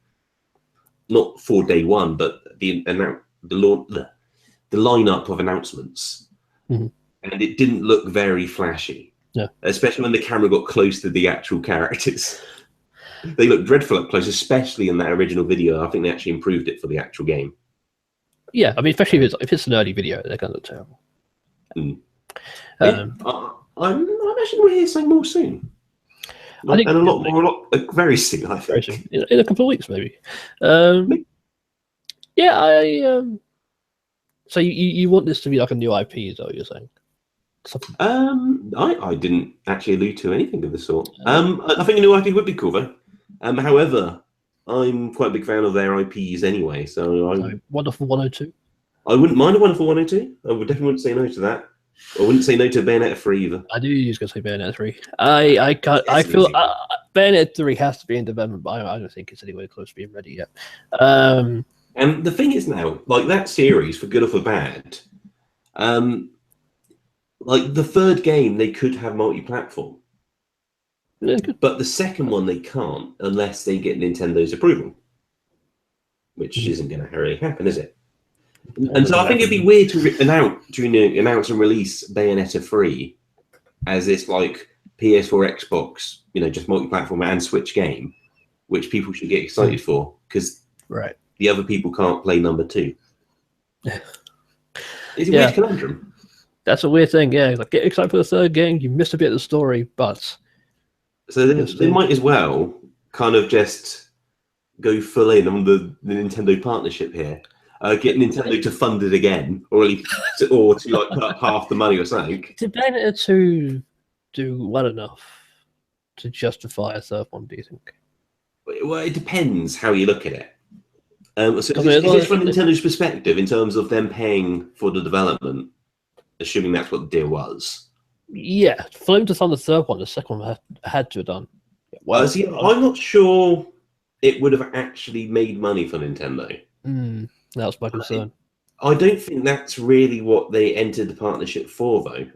Speaker 1: not for day one, but the lineup of announcements.
Speaker 3: Mm-hmm.
Speaker 1: And it didn't look very flashy.
Speaker 3: Yeah.
Speaker 1: Especially when the camera got close to the actual characters. They looked dreadful up close, especially in that original video. I think they actually improved it for the actual game.
Speaker 3: Yeah, I mean, especially if it's an early video, they're going to look terrible.
Speaker 1: I'm actually going to hear something more soon.
Speaker 3: I think,
Speaker 1: and a lot more, very soon, I think.
Speaker 3: Very soon. In a couple of weeks, maybe. Yeah, so you want this to be like a new IP, is that what you're saying? Something.
Speaker 1: I didn't actually allude to anything of the sort. I think a new IP would be cool, though. However, I'm quite a big fan of their IPs anyway, so
Speaker 3: Wonderful 102.
Speaker 1: I wouldn't mind a Wonderful 102. I would definitely wouldn't say no to that. I wouldn't say no to Bayonetta 3 either.
Speaker 3: I do use going to say Bayonetta 3. I feel Bayonetta 3 has to be in development, but I don't think it's anywhere close to being ready yet.
Speaker 1: And the thing is now, like that series, for good or for bad, like the third game, they could have multi-platform.
Speaker 3: Yeah,
Speaker 1: but the second one, they can't unless they get Nintendo's approval, which isn't going to really happen, is it? And so I think it'd be weird to announce and release Bayonetta 3 as this like PS4, Xbox, just multi-platform and Switch game, which people should get excited for because the other people can't play number 2. It's a weird conundrum.
Speaker 3: That's a weird thing, yeah. Like, get excited for the third game, you missed a bit of the story, but
Speaker 1: so they might as well kind of just go full in on the Nintendo partnership here. Get Nintendo to fund it again, or to like put up half the money or something.
Speaker 3: Did Bayonetta 2 do well enough to justify a third one, do you think?
Speaker 1: Well, it depends how you look at it. So is this from Nintendo's perspective in terms of them paying for the development, assuming that's what the deal was?
Speaker 3: Yeah, for them to fund the third one, the second one had to have done.
Speaker 1: Well, see, I'm not sure it would have actually made money for Nintendo.
Speaker 3: That was my concern.
Speaker 1: I don't think that's really what they entered the partnership for, though.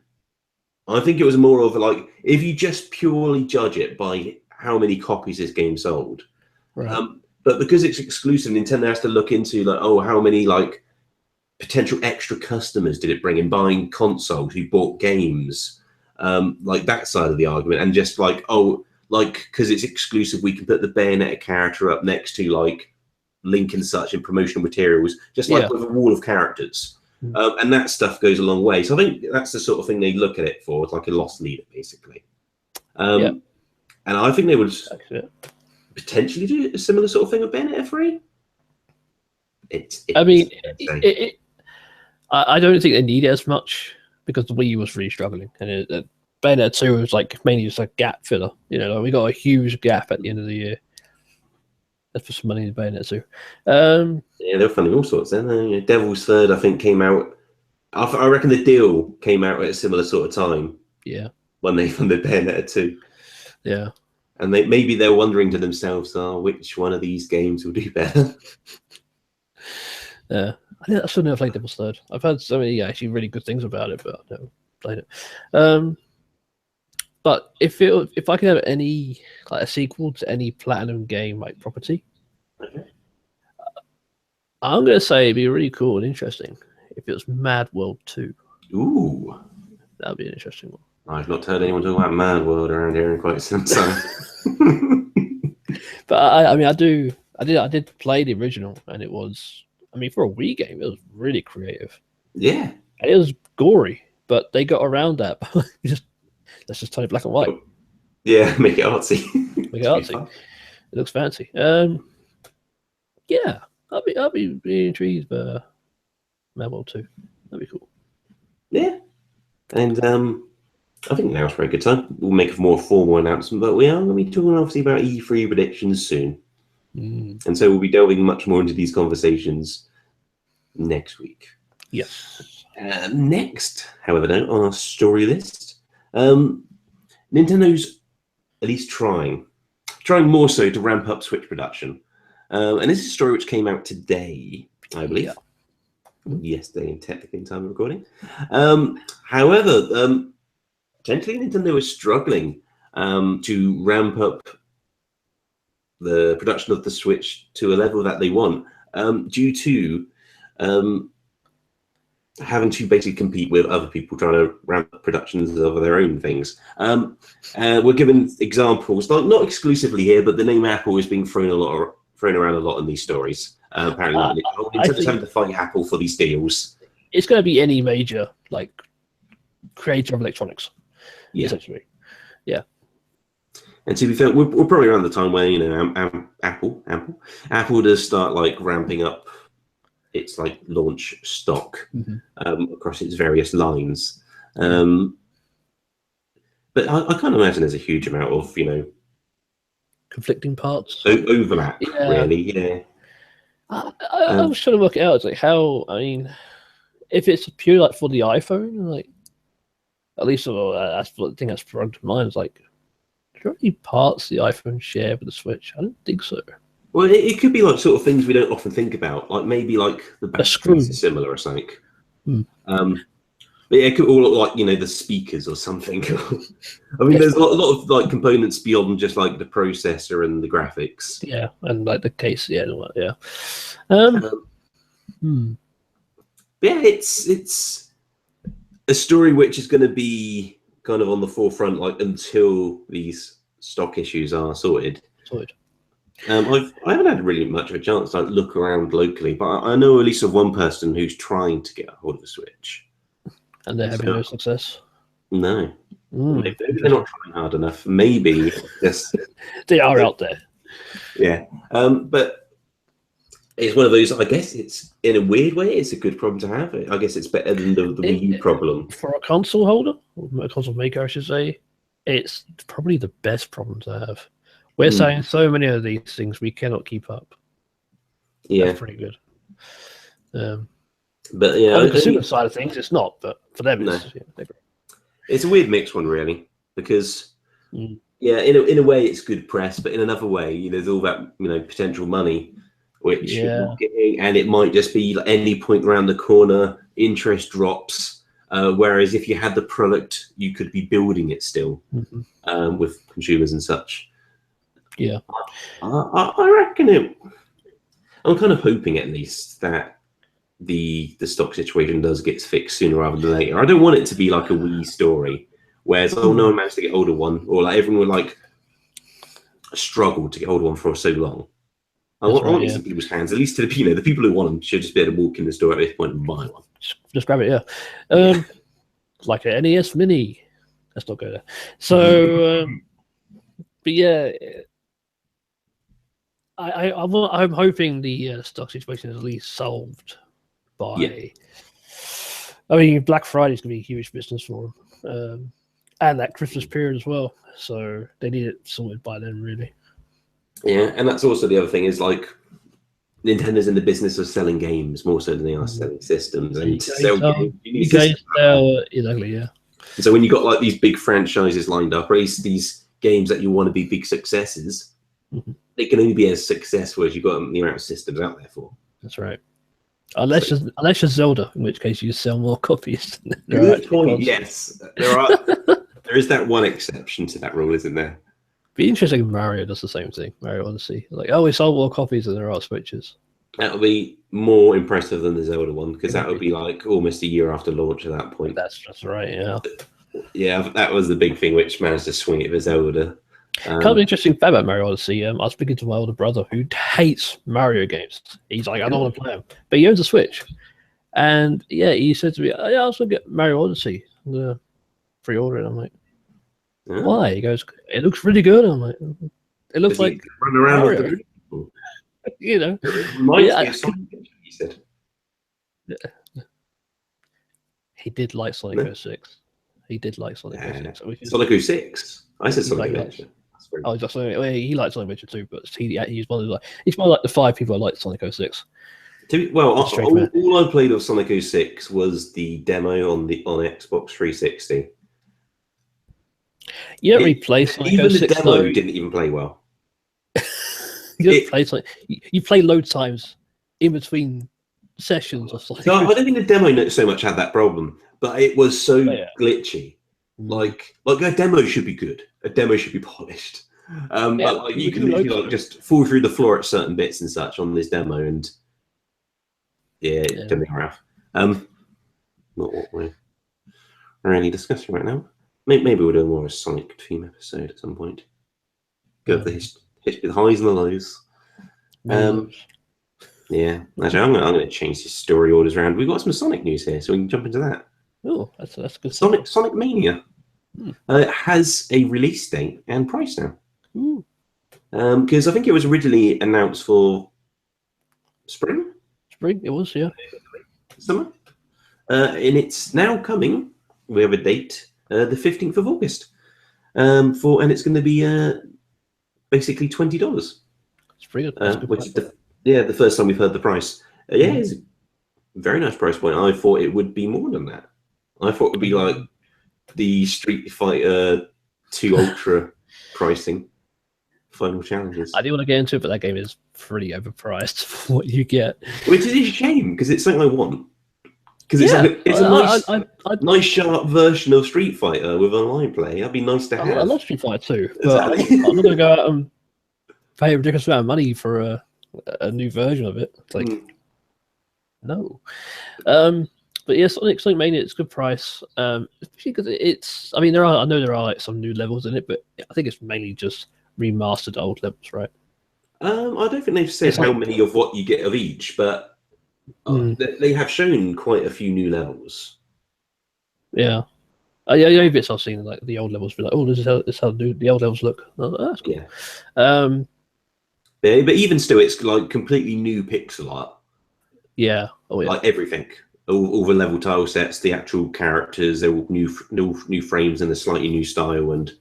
Speaker 1: I think it was more of like, if you just purely judge it by how many copies this game sold.
Speaker 3: Right.
Speaker 1: But because it's exclusive, Nintendo has to look into like, how many like potential extra customers did it bring in buying consoles who bought games, like that side of the argument, and just like, because it's exclusive, we can put the Bayonetta character up next to like Link and such in promotional materials, just like with a wall of characters. And that stuff goes a long way. So I think that's the sort of thing they look at it for. It's like a lost leader, basically. And I think they would potentially do a similar sort of thing with Bayonetta 3.
Speaker 3: I don't think they need it as much because the Wii was really struggling. And Bayonetta 2 was like mainly just a gap filler. We got a huge gap at the end of the year. Let's put some money in Bayonetta 2.
Speaker 1: Yeah, they're funding all sorts. Then Devil's Third, I think, came out. I reckon the deal came out at a similar sort of time.
Speaker 3: Yeah,
Speaker 1: when they funded Bayonetta 2.
Speaker 3: Yeah,
Speaker 1: and maybe they're wondering to themselves, which one of these games will do better?
Speaker 3: Yeah, I still never played Devil's Third. I've heard so many actually really good things about it, but I've never played it. But if I could have any like a sequel to any Platinum game like property, I'm gonna say it'd be really cool and interesting if it was Mad World 2.
Speaker 1: Ooh,
Speaker 3: that'd be an interesting one.
Speaker 1: I've not heard anyone talk about Mad World around here in quite some time.
Speaker 3: But I did play the original, and it was, for a Wii game, it was really creative.
Speaker 1: Yeah,
Speaker 3: and it was gory, but they got around that. Let's just turn it black and white.
Speaker 1: Yeah, make it artsy.
Speaker 3: Make it artsy. It looks fancy. Yeah, I'll be intrigued by Mad World 2. That'd be cool.
Speaker 1: Yeah, and I think now's a very good time. We'll make a more formal announcement, but we are going to be talking obviously about E3 predictions soon. And so we'll be delving much more into these conversations next week.
Speaker 3: Yes.
Speaker 1: Next, however, though, on our story list, Nintendo's at least trying more so to ramp up Switch production. And this is a story which came out today, I believe. Yesterday, technically, in time of recording. However, potentially Nintendo is struggling to ramp up the production of the Switch to a level that they want, due to having to basically compete with other people trying to ramp up productions of their own things. We're given examples, not exclusively here, but the name Apple is being thrown around a lot in these stories. Apparently, Nintendo's having to fight Apple for these deals.
Speaker 3: It's going to be any major creator of electronics, essentially. Yeah.
Speaker 1: And to be fair, we're probably around the time where Apple does start ramping up its launch stock across its various lines. But I can't imagine there's a huge amount of
Speaker 3: conflicting parts,
Speaker 1: overlap. Really, yeah.
Speaker 3: I was trying to work it out. It's how, if it's pure for the iPhone, at least that's the thing that's sprung to mind. Is do there any parts the iPhone share with the Switch? I don't think so.
Speaker 1: Well, it could be sort of things we don't often think about, maybe the battery is similar or something. But yeah, it could all look the speakers or something. There's a lot of components beyond just the processor and the graphics.
Speaker 3: Yeah, and the case, yeah, and all that, yeah.
Speaker 1: Yeah, it's a story which is going to be kind of on the forefront until these stock issues are sorted. I haven't had really much of a chance to look around locally, but I know at least of one person who's trying to get a hold of a Switch.
Speaker 3: And they're having no success?
Speaker 1: No. Maybe they're not trying hard enough. Maybe.
Speaker 3: They are out there.
Speaker 1: Yeah. But it's one of those, I guess it's, in a weird way, it's a good problem to have. I guess it's better than the Wii U problem.
Speaker 3: For a console holder, a console maker, I should say, it's probably the best problem to have. We're saying so many of these things we cannot keep up.
Speaker 1: Yeah.
Speaker 3: That's pretty good.
Speaker 1: But yeah,
Speaker 3: on the consumer side of things, it's not. But for them,
Speaker 1: it's a weird mixed one, really, because in a way it's good press, but in another way, there's all that potential money, which you're not getting, and it might just be any point around the corner, interest drops. Whereas if you had the product, you could be building it still with consumers and such.
Speaker 3: Yeah,
Speaker 1: I reckon it. I'm kind of hoping at least that the stock situation does get fixed sooner rather than later. I don't want it to be like a Wii story, whereas no one managed to get hold of one, or everyone would struggled to get hold of one for so long. I want these in people's hands, at least to the people who want them should just be able to walk in the store at this point and buy one.
Speaker 3: Just grab it, yeah. Like an NES Mini. Let's not go there. So, but yeah. I'm hoping the stock situation is at least solved by. Black Friday is going to be a huge business for them, and that Christmas period as well. So they need it sorted by then, really.
Speaker 1: Yeah, and that's also the other thing is Nintendo's in the business of selling games more so than they are selling systems, and to sell games, you need systems.
Speaker 3: Exactly, yeah.
Speaker 1: So when you got these big franchises lined up, or at least these games that you want to be big successes. They can only be as successful as you've got the amount of systems out there for.
Speaker 3: That's right. Unless you're Zelda, in which case you sell more copies.
Speaker 1: Good point. Yes, there is that one exception to that rule, isn't there?
Speaker 3: Be interesting if Mario does the same thing. Mario Odyssey, we sold more copies than there are Switches.
Speaker 1: That would be more impressive than the Zelda one, because that would be almost a year after launch at that point.
Speaker 3: That's right. Yeah.
Speaker 1: Yeah, that was the big thing which managed to swing it for Zelda.
Speaker 3: Kind of interesting fact about Mario Odyssey. I was speaking to my older brother who hates Mario games. He's like, I don't want to play them, but he owns a Switch, and he said to me, "I was going to get Mario Odyssey. I'm going to pre-order it." I'm like, "Why?" He goes, "It looks really good." I'm like, "It looks like
Speaker 1: run around
Speaker 3: Mario."
Speaker 1: With
Speaker 3: He said. He did like Sonic 06. He did like Sonic 06.
Speaker 1: Sonic 06. I said Sonic Adventure.
Speaker 3: He liked Sonic Adventure too, but he's one of the 5 people I like Sonic 06.
Speaker 1: All I played of Sonic 06 was the demo on Xbox 360.
Speaker 3: You don't really play Sonic 06.
Speaker 1: Even the demo didn't even play well.
Speaker 3: You play load times in between sessions of Sonic.
Speaker 1: I don't think the demo so much had that problem, but it was so glitchy. Like a demo should be good. A demo should be polished. But like you can literally like just fall through the floor at certain bits and such on this demo, and don't make me laugh. Not what we're really discussing right now. Maybe we'll do more of a Sonic theme episode at some point. Go over the history, the highs and the lows. Yeah, actually, I'm going to change the story orders around. We've got some Sonic news here, so we can jump into that.
Speaker 3: Oh, that's good.
Speaker 1: Sonic Mania has a release date and price now. Because I think it was originally announced for spring.
Speaker 3: Spring, it was, yeah.
Speaker 1: Summer. And it's now coming. We have a date, the 15th of August. And it's going to be basically $20.
Speaker 3: It's pretty good.
Speaker 1: Which is the first time we've heard the price. It's a very nice price point. I thought it would be more than that. I thought it would be like the Street Fighter 2 Ultra pricing. Final challenges.
Speaker 3: I do want to get into it, but that game is pretty overpriced for what you get.
Speaker 1: Which is a shame, because it's something I want. Because it's a nice sharp version of Street Fighter with online play. That'd be nice to have.
Speaker 3: I love Street Fighter too, but I'm not going to go out and pay a ridiculous amount of money for a new version of it. It's like, no. But yeah, Sonic Mania, it's a good price. Especially because it's. I mean, I know there are like some new levels in it, but I think it's mainly just remastered old levels, right?
Speaker 1: I don't think they've said how many of what you get of each, but they have shown quite a few new levels.
Speaker 3: Yeah. The only bits I've seen, like the old levels, be like, oh, this is how the old levels look. Oh, that's cool.
Speaker 1: Yeah. But even still, it's like completely new pixel art.
Speaker 3: Yeah. Oh yeah.
Speaker 1: Like everything, all the level tile sets, the actual characters, they're all new frames and a slightly new style, and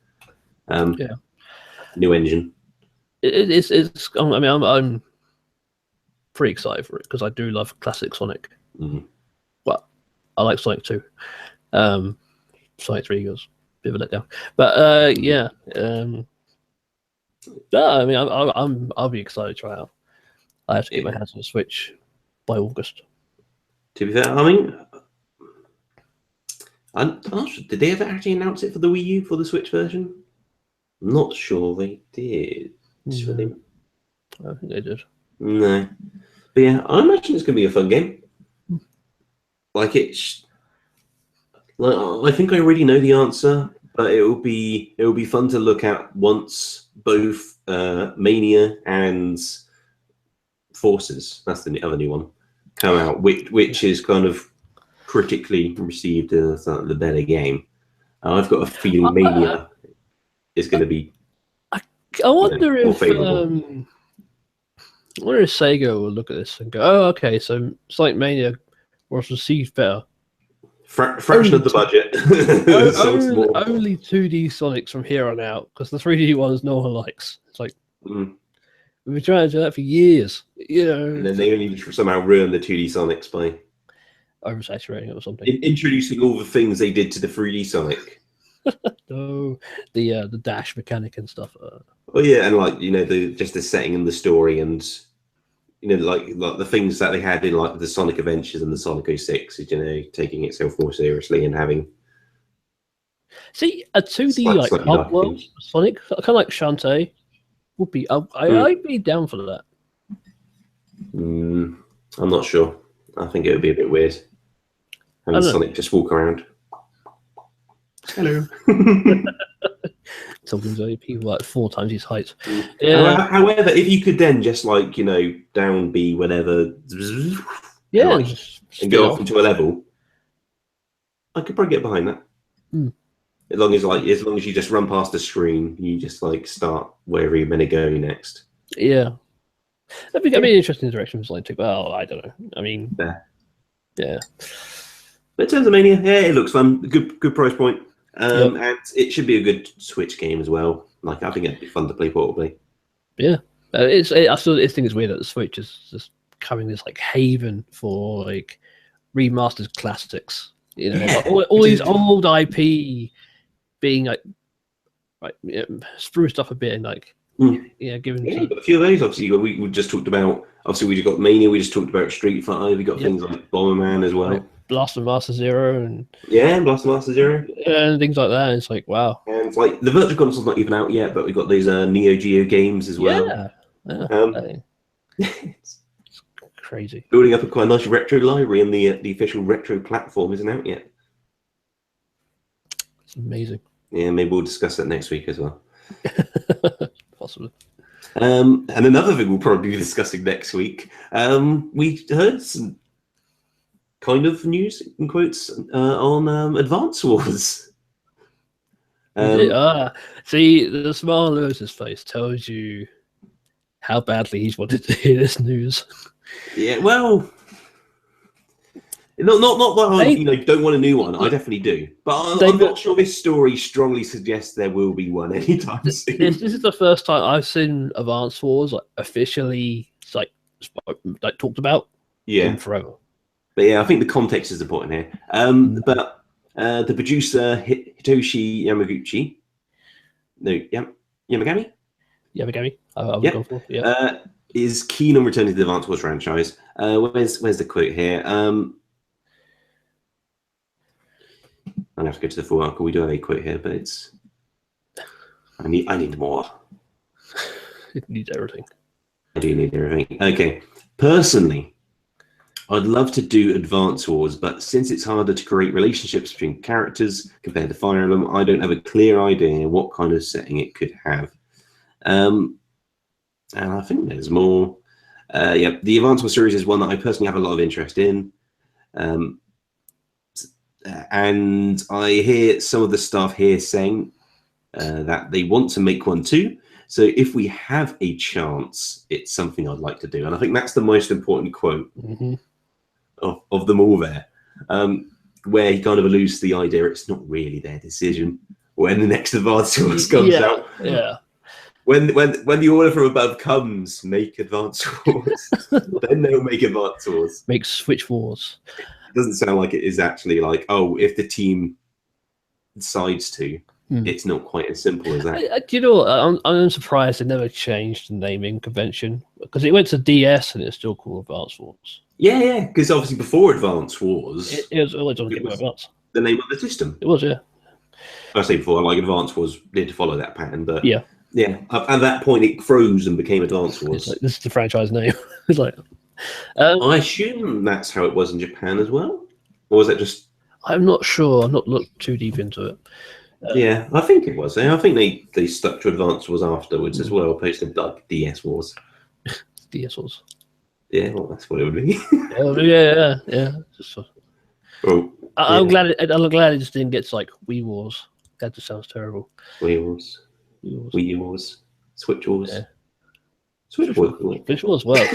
Speaker 1: new engine.
Speaker 3: It's. I mean, I'm pretty excited for it because I do love classic Sonic. Well, I like Sonic 2. Sonic 3 was a bit of a letdown, but I mean, I'll be excited to try it out. I have to get my hands on the Switch by August.
Speaker 1: To be fair, I mean, I'm not sure. Did they ever actually announce it for the Wii U for the Switch version? I'm not sure they did.
Speaker 3: I think they did.
Speaker 1: No, but yeah, I imagine it's going to be a fun game. Like I think I already know the answer, but it will be fun to look at once both Mania and Forces, that's the other new one, come out, which is kind of critically received as the better game. I've got a feeling Mania is going to be.
Speaker 3: I wonder if Sega will look at this and go, "Oh, okay, so Sonic Mania was received better."
Speaker 1: Fraction of the budget.
Speaker 3: Only 2D Sonics from here on out, because the 3D ones no one likes. It's like we've been trying to do that for years,
Speaker 1: And then they only somehow ruin the 2D Sonics by
Speaker 3: oversaturating it or something.
Speaker 1: Introducing all the things they did to the 3D Sonic.
Speaker 3: No, the dash mechanic and stuff.
Speaker 1: And just the setting and the story, and like the things that they had in like the Sonic Adventures and the Sonic 06, taking itself more seriously and having.
Speaker 3: See, a 2D like hub world Sonic, kind of like Shantae, would be. I'd be down for that.
Speaker 1: I'm not sure. I think it would be a bit weird having Sonic just walk around. Hello.
Speaker 3: Talking to people like 4 times his height.
Speaker 1: Yeah. However, if you could then just down B whatever, and go off into a level, I could probably get behind that. As long as you just run past the screen, you just start wherever you're going to go next.
Speaker 3: Yeah, that'd be an interesting direction for too. Well, I don't know. I mean, yeah.
Speaker 1: But in terms of Mania, it looks fun. Good price point. And it should be a good Switch game as well. I think it'd be fun to play portably.
Speaker 3: Yeah, I still think it's weird that the Switch is just becoming this haven for remastered classics. All these old IP being spruced up a bit and given.
Speaker 1: Yeah, but a few of those obviously we just talked about. Obviously, we just got Mania. We just talked about Street Fighter. We got things like Bomberman as well.
Speaker 3: Blaster Master Zero and
Speaker 1: Blaster Master Zero
Speaker 3: and things like that. It's like wow.
Speaker 1: And it's like the Virtual Console's not even out yet, but we've got those Neo Geo games as well.
Speaker 3: It's crazy.
Speaker 1: Building up a quite nice retro library, and the official retro platform isn't out yet.
Speaker 3: It's amazing.
Speaker 1: Yeah, maybe we'll discuss that next week as well.
Speaker 3: Possibly.
Speaker 1: And another thing we'll probably be discussing next week. We heard some kind of news in quotes on Advance Wars.
Speaker 3: See, the smile on Lewis's face tells you how badly he's wanted to hear this news.
Speaker 1: Yeah, well, not that I don't want a new one. I definitely do, but I'm not sure this story strongly suggests there will be one anytime soon.
Speaker 3: This is the first time I've seen Advance Wars officially talked about in forever.
Speaker 1: But yeah, I think the context is important here. But the producer Hitoshi Yamaguchi, Yamagami.
Speaker 3: Go for it.
Speaker 1: Is keen on returning to the Advance Wars franchise. Where's the quote here? I'm gonna have to go to the full article. We do have a quote here, but it's I need more.
Speaker 3: It needs everything.
Speaker 1: I do need everything. Okay. Personally, I'd love to do Advance Wars, but since it's harder to create relationships between characters compared to Fire Emblem, I don't have a clear idea what kind of setting it could have. And I think there's more. The Advance Wars series is one that I personally have a lot of interest in. And I hear some of the staff here saying that they want to make one too. So if we have a chance, it's something I'd like to do. And I think that's the most important quote of them all there, where he kind of alludes to the idea it's not really their decision when the next Advance Wars comes out.
Speaker 3: Yeah.
Speaker 1: When the order from above comes, make Advance Wars. Then they'll make Advance Wars.
Speaker 3: Make Switch Wars.
Speaker 1: It doesn't sound like it is actually like, oh, if the team decides to, it's not quite as simple as that.
Speaker 3: Do you know what? I'm surprised they never changed the naming convention, because it went to DS and it's still called Advance Wars.
Speaker 1: Yeah, because obviously before Advance Wars,
Speaker 3: it was always on Game Boy Advance.
Speaker 1: The name of the system.
Speaker 3: It was, yeah.
Speaker 1: I say before, like Advance Wars did follow that pattern, but
Speaker 3: yeah,
Speaker 1: at that point it froze and became Advance Wars.
Speaker 3: It's like, this is the franchise name. It's like,
Speaker 1: I assume that's how it was in Japan as well, or was that just?
Speaker 3: I'm not sure. I've not looked too deep into it.
Speaker 1: Yeah, I think it was. I think they stuck to Advance Wars afterwards as well, opposed to like DS Wars.
Speaker 3: DS Wars.
Speaker 1: Yeah, well, that's what it would be.
Speaker 3: yeah.
Speaker 1: Well,
Speaker 3: I'm glad it just didn't get to like Wii Wars. That just sounds terrible.
Speaker 1: Wii Wars. Switch Wars.
Speaker 3: Yeah.
Speaker 1: Switch Wars.
Speaker 3: Switch Wars work.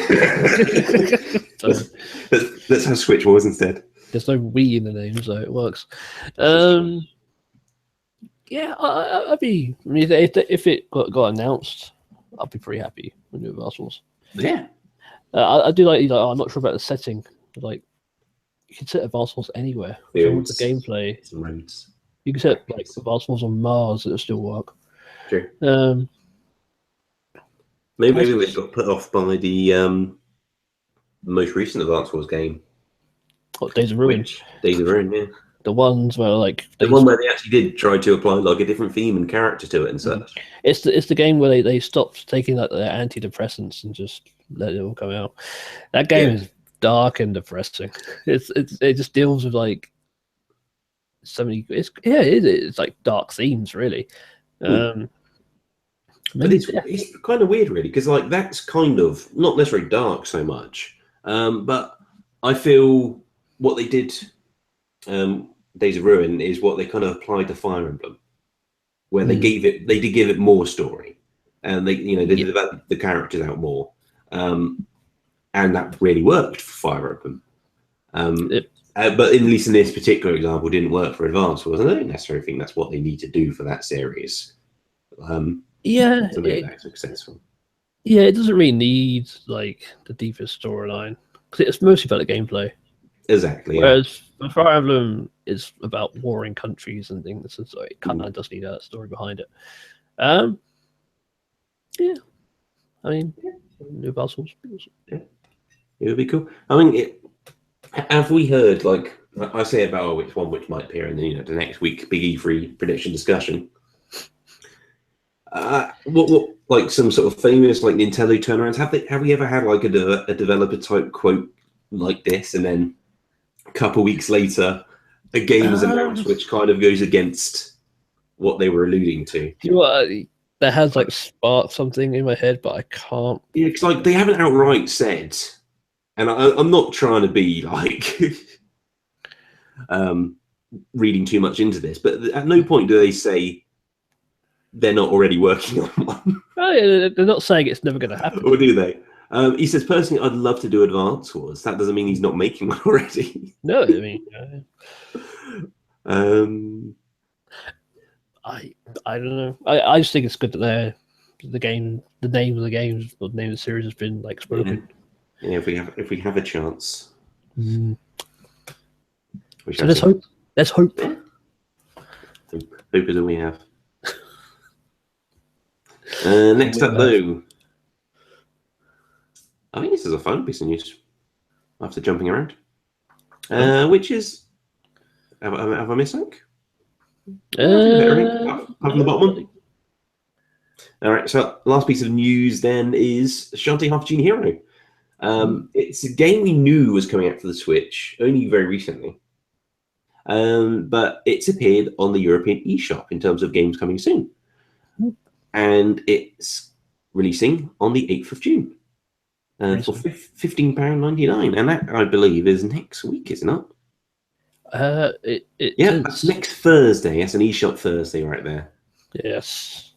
Speaker 1: Let's have Switch Wars instead.
Speaker 3: There's no Wii in the name, so it works. Yeah, I'd be. I mean, if it got announced, I'd be pretty happy with new Advance Wars.
Speaker 1: Yeah,
Speaker 3: I do like. I'm not sure about the setting. But like, you can set Advance Wars anywhere. If you want the gameplay,
Speaker 1: some roads.
Speaker 3: You can set like Advance Wars on Mars; it'll still work.
Speaker 1: True.
Speaker 3: Maybe
Speaker 1: they got put off by the most recent Advance Wars game.
Speaker 3: What, Days of Ruin?
Speaker 1: Days of Ruin, yeah.
Speaker 3: The ones where like
Speaker 1: the one where they actually did try to apply like a different theme and character to it and such.
Speaker 3: It's the game where they stopped taking like their antidepressants and just let it all come out. That game is dark and depressing. It just deals with like so many. It's like dark themes really.
Speaker 1: But it's kind of weird really, because like that's kind of not necessarily dark so much, but I feel what they did. Days of Ruin is what they kind of applied to Fire Emblem, where they did give it more story, and they developed the characters out more, and that really worked for Fire Emblem. But at least in this particular example, didn't work for Advance Wars. I don't necessarily think that's what they need to do for that series. To make that successful.
Speaker 3: Yeah, it doesn't really need like the deepest storyline because it's mostly about the gameplay.
Speaker 1: Exactly.
Speaker 3: Whereas Fire Emblem is about warring countries and things, and so it kind of does need a story behind it. New puzzles.
Speaker 1: Yeah, it would be cool. I mean, have we heard like I say about which might appear in the next week Big E3 prediction discussion. What like some sort of famous like Nintendo turnarounds? Have we ever had like a developer type quote like this, and then a couple weeks later, a game is announced which kind of goes against what they were alluding to?
Speaker 3: That has like sparked something in my head, but I can't.
Speaker 1: Yeah, because like they haven't outright said, and I'm not trying to be like reading too much into this, but at no point do they say they're not already working on one.
Speaker 3: They're not saying it's never going to happen.
Speaker 1: Or do they? He says, personally, I'd love to do Advance Wars. That doesn't mean he's not making one already.
Speaker 3: No, I mean... I don't know. I just think it's good that the name of the game, or the name of the series has been like spoken.
Speaker 1: Yeah, if we have a chance.
Speaker 3: So let's hope. Let's hope.
Speaker 1: Hope is all we have. Next up, though, I think this is a fun piece of news after jumping around, which is have I missed something? Up on the bottom one. All right, so last piece of news then is Shantae Half Genie Hero. It's a game we knew was coming out for the Switch only very recently, but it's appeared on the European eShop in terms of games coming soon. And it's releasing on the 8th of June for £15.99. And that, I believe, is next week, isn't it? That's next Thursday. That's an eShop Thursday right there.
Speaker 3: Yes.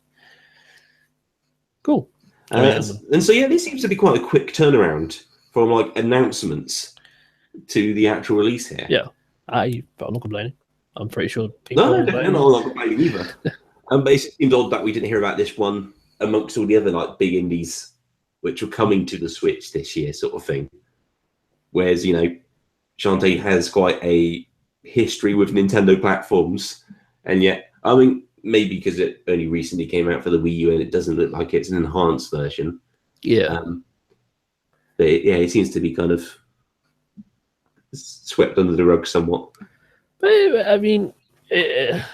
Speaker 3: Cool.
Speaker 1: And so, yeah, this seems to be quite a quick turnaround from like announcements to the actual release here.
Speaker 3: Yeah. But I'm not complaining. I'm pretty sure
Speaker 1: people I'm not complaining either. But it seems odd that we didn't hear about this one amongst all the other like big indies which are coming to the Switch this year, sort of thing. Whereas, Shantae has quite a history with Nintendo platforms, and yet, I mean, maybe because it only recently came out for the Wii U and it doesn't look like it's an enhanced version.
Speaker 3: Yeah.
Speaker 1: But it seems to be kind of swept under the rug somewhat.
Speaker 3: But I mean, it's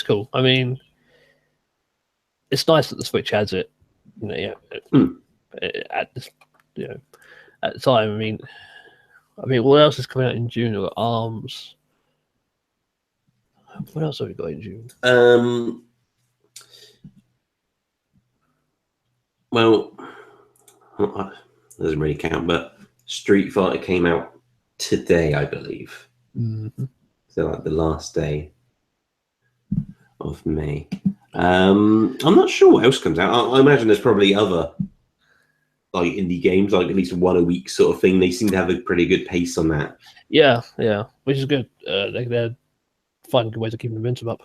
Speaker 3: cool. I mean, it's nice that the Switch has it. At this, at the time. I mean, what else is coming out in June? We've got ARMS. What else have we got in June?
Speaker 1: Well, doesn't really count, but Street Fighter came out today, I believe.
Speaker 3: Mm-hmm.
Speaker 1: So, like the last day of May. I'm not sure what else comes out. I imagine there's probably other like indie games, like at least one a week sort of thing. They seem to have a pretty good pace on that.
Speaker 3: Yeah, which is good. They're finding good ways to keep the momentum up.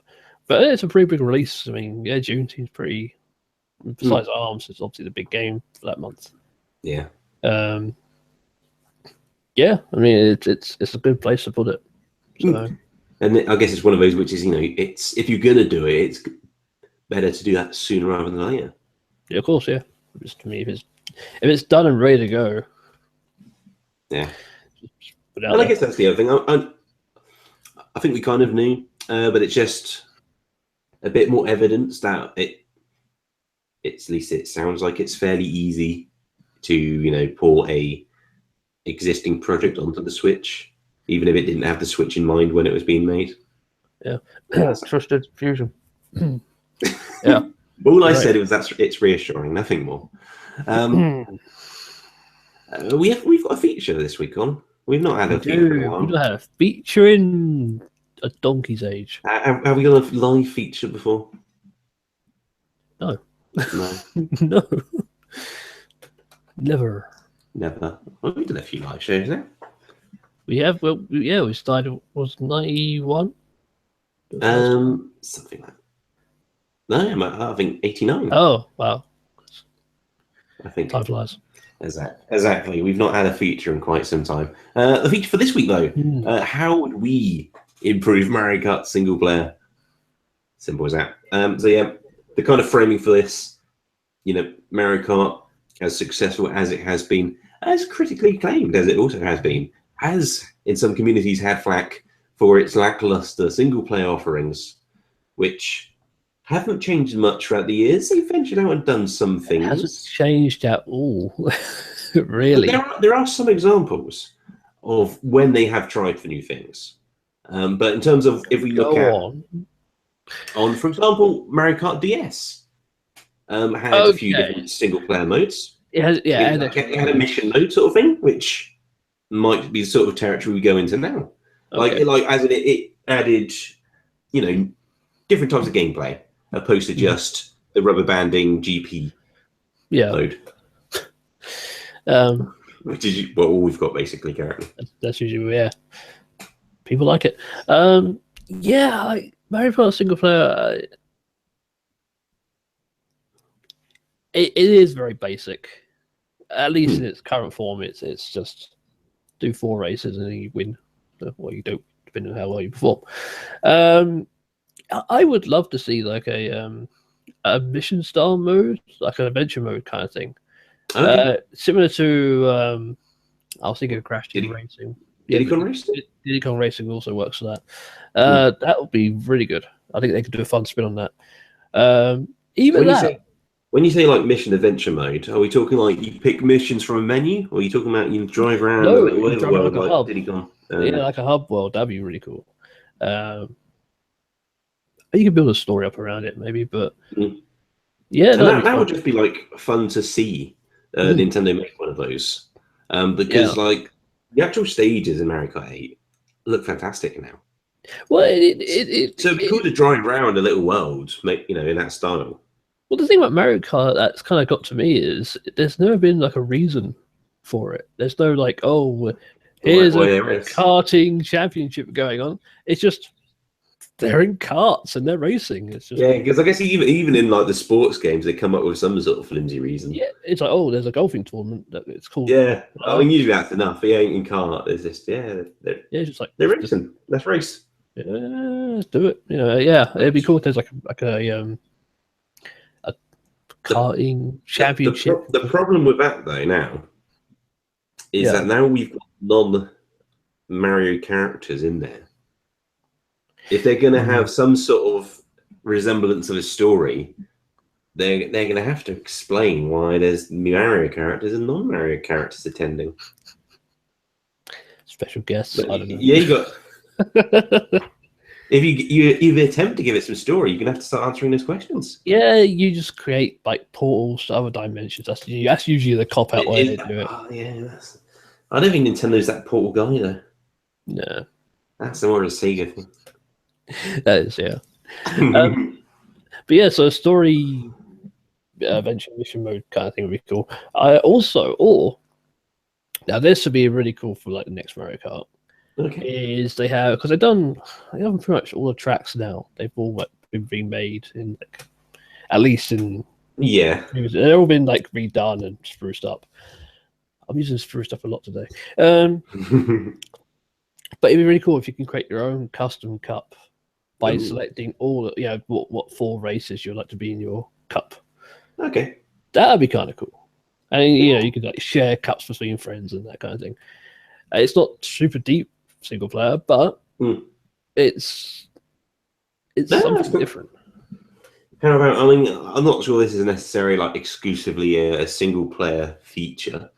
Speaker 3: But it's a pretty big release. I mean, June seems pretty. Besides ARMS, it's obviously the big game for that month.
Speaker 1: Yeah.
Speaker 3: I mean, it's a good place to put it. So.
Speaker 1: And I guess it's one of those which is, it's if you're gonna do it, it's better to do that sooner rather than later.
Speaker 3: Yeah, of course, yeah. Just to me, if it's done and ready to go.
Speaker 1: Yeah. And I guess that's the other thing. I think we kind of knew, but it's just a bit more evidence that at least it sounds like it's fairly easy to, pour a existing project onto the Switch, even if it didn't have the Switch in mind when it was being made.
Speaker 3: Yeah. Trusted Fusion. Yeah.
Speaker 1: All I said was it's reassuring, nothing more. We've got a feature this week on. We've not had a feature in a while.
Speaker 3: We've not had a feature in a donkey's age.
Speaker 1: Have we got a live feature before?
Speaker 3: No.
Speaker 1: No.
Speaker 3: No. Never.
Speaker 1: Well, we did a few live shows now.
Speaker 3: We have. Well, yeah. We started. Was 91.
Speaker 1: Something like that. No, I think 89.
Speaker 3: Oh wow!
Speaker 1: I think
Speaker 3: time flies.
Speaker 1: Exactly. We've not had a feature in quite some time. The feature for this week, though, how would we improve Mario Kart single player? Simple as that. So yeah, the kind of framing for this, Mario Kart, as successful as it has been, as critically acclaimed as it also has been, has in some communities had flack for its lackluster single-player offerings, which haven't changed much throughout the years. They've ventured out and done some things.
Speaker 3: It hasn't changed at all, really.
Speaker 1: But there are some examples of when they have tried for new things. But in terms of, if we look on, for example, Mario Kart DS had a few different single-player modes.
Speaker 3: It
Speaker 1: had a mission mode sort of thing, which might be the sort of territory we go into now. It added, different types of gameplay opposed to just the rubber banding GP mode. Which is all we've got basically currently.
Speaker 3: That's usually people like it. Mario Kart single player. It is very basic, at least in its current form. It's just do 4 races and then you win, or you don't, depending on how well you perform. I would love to see like a mission style mode, like an adventure mode kind of thing. Similar to I was thinking of Crash Team Racing.
Speaker 1: Diddy Kong Racing?
Speaker 3: Diddy Kong Racing also works for that. That would be really good. I think they could do a fun spin on that.
Speaker 1: When you say like mission adventure mode, are we talking like you pick missions from a menu, or are you talking about you drive around whatever world like Diddy Kong?
Speaker 3: Like a hub world. That'd be really cool. You could build a story up around it, maybe, but
Speaker 1: that would just be like fun to see. Nintendo make one of those, because like the actual stages in Mario Kart 8 look fantastic now.
Speaker 3: Well,
Speaker 1: so it'd be cool to drive around a little world, in that style.
Speaker 3: Well, the thing about Mario Kart that's kind of got to me is there's never been like a reason for it. There's no like, here's a karting championship going on. It's just they're in karts and they're racing. It's just
Speaker 1: because I guess even in like the sports games, they come up with some sort of flimsy reason.
Speaker 3: Yeah, it's like there's a golfing tournament that it's called.
Speaker 1: Yeah, I mean usually that's enough. But in kart, there's just
Speaker 3: just like
Speaker 1: they're racing. Let's race.
Speaker 3: Yeah, let's do it. It'd be cool if there's like a karting championship.
Speaker 1: The problem with that though now is that now we've got non-Mario characters in there. If they're going to have some sort of resemblance of a story, they're going to have to explain why there's Mario characters and non-Mario characters attending.
Speaker 3: Special guests. I don't know.
Speaker 1: Yeah, you got. If you attempt to give it some story, you're gonna have to start answering those questions.
Speaker 3: Yeah, you just create like portals to other dimensions. That's usually the cop out way to do it.
Speaker 1: Oh yeah, I don't think Nintendo's that portal guy though.
Speaker 3: No,
Speaker 1: that's more of a Sega thing.
Speaker 3: That is, yeah. But so story, adventure mission mode kind of thing would be cool. Now this would be really cool for like the next Mario Kart.
Speaker 1: Okay.
Speaker 3: Is they have pretty much all the tracks now. They've all been remade in at least in they've all been like redone and spruced up. I'm using spruced up a lot today. But it'd be really cool if you can create your own custom cup by selecting all what 4 races you'd like to be in your cup.
Speaker 1: Okay,
Speaker 3: that'd be kind of cool. And you could like share cups between friends and that kind of thing. It's not super deep single player, but it's something different.
Speaker 1: How about? I mean, I'm not sure this is necessarily like exclusively a single player feature,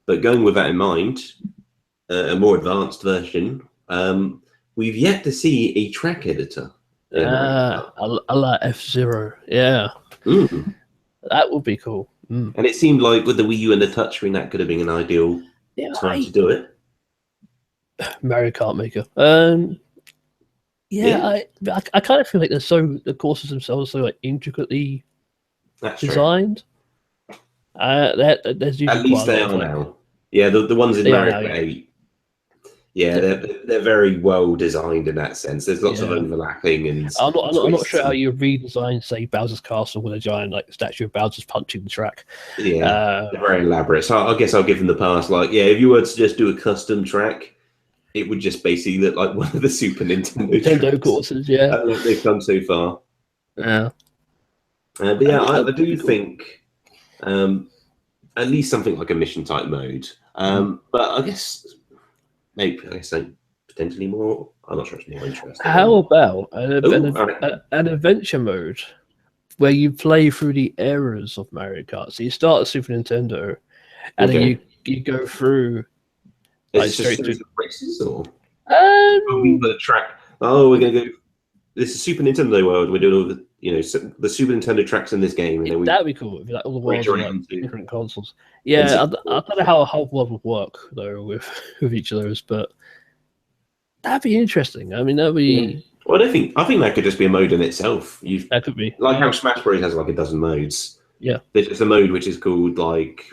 Speaker 1: but going with that in mind, a more advanced version. We've yet to see a track editor.
Speaker 3: A la F-Zero, that would be cool.
Speaker 1: And it seemed like with the Wii U and the touchscreen, that could have been an ideal time to do it.
Speaker 3: Mario Kart Maker. I kind of feel like the courses themselves are so like intricately designed. There's usually
Speaker 1: at least they are now. Yeah, the ones in Mario Kart 8. Yeah, they're very well designed in that sense. There's lots of overlapping and.
Speaker 3: I'm not sure how you redesign, say, Bowser's Castle with a giant like statue of Bowser's punching the track.
Speaker 1: Yeah, they're very elaborate. So I guess I'll give them the pass. Like, if you were to just do a custom track, it would just basically look like one of the Super Nintendo
Speaker 3: courses. Yeah,
Speaker 1: they've come so far.
Speaker 3: Yeah,
Speaker 1: but I do think at least something like a mission type mode. But I guess maybe I say potentially more. I'm not sure it's more interesting.
Speaker 3: How about
Speaker 1: right.
Speaker 3: an adventure mode where you play through the eras of Mario Kart? So you start at Super Nintendo, and then you go through
Speaker 1: like straight through races, or
Speaker 3: we
Speaker 1: the track. Oh, we're gonna go. This is Super Nintendo world. We're doing all the the Super Nintendo tracks in this game, and then
Speaker 3: that'd be cool. Like all the worlds are like different consoles. Yeah, I don't know how a world would work though with each of those, but that'd be interesting. I mean, that'd be.
Speaker 1: Yeah. Well, I think that could just be a mode in itself.
Speaker 3: That could be
Speaker 1: like how Smash Bros has like a dozen modes.
Speaker 3: Yeah,
Speaker 1: there's just a mode which is called like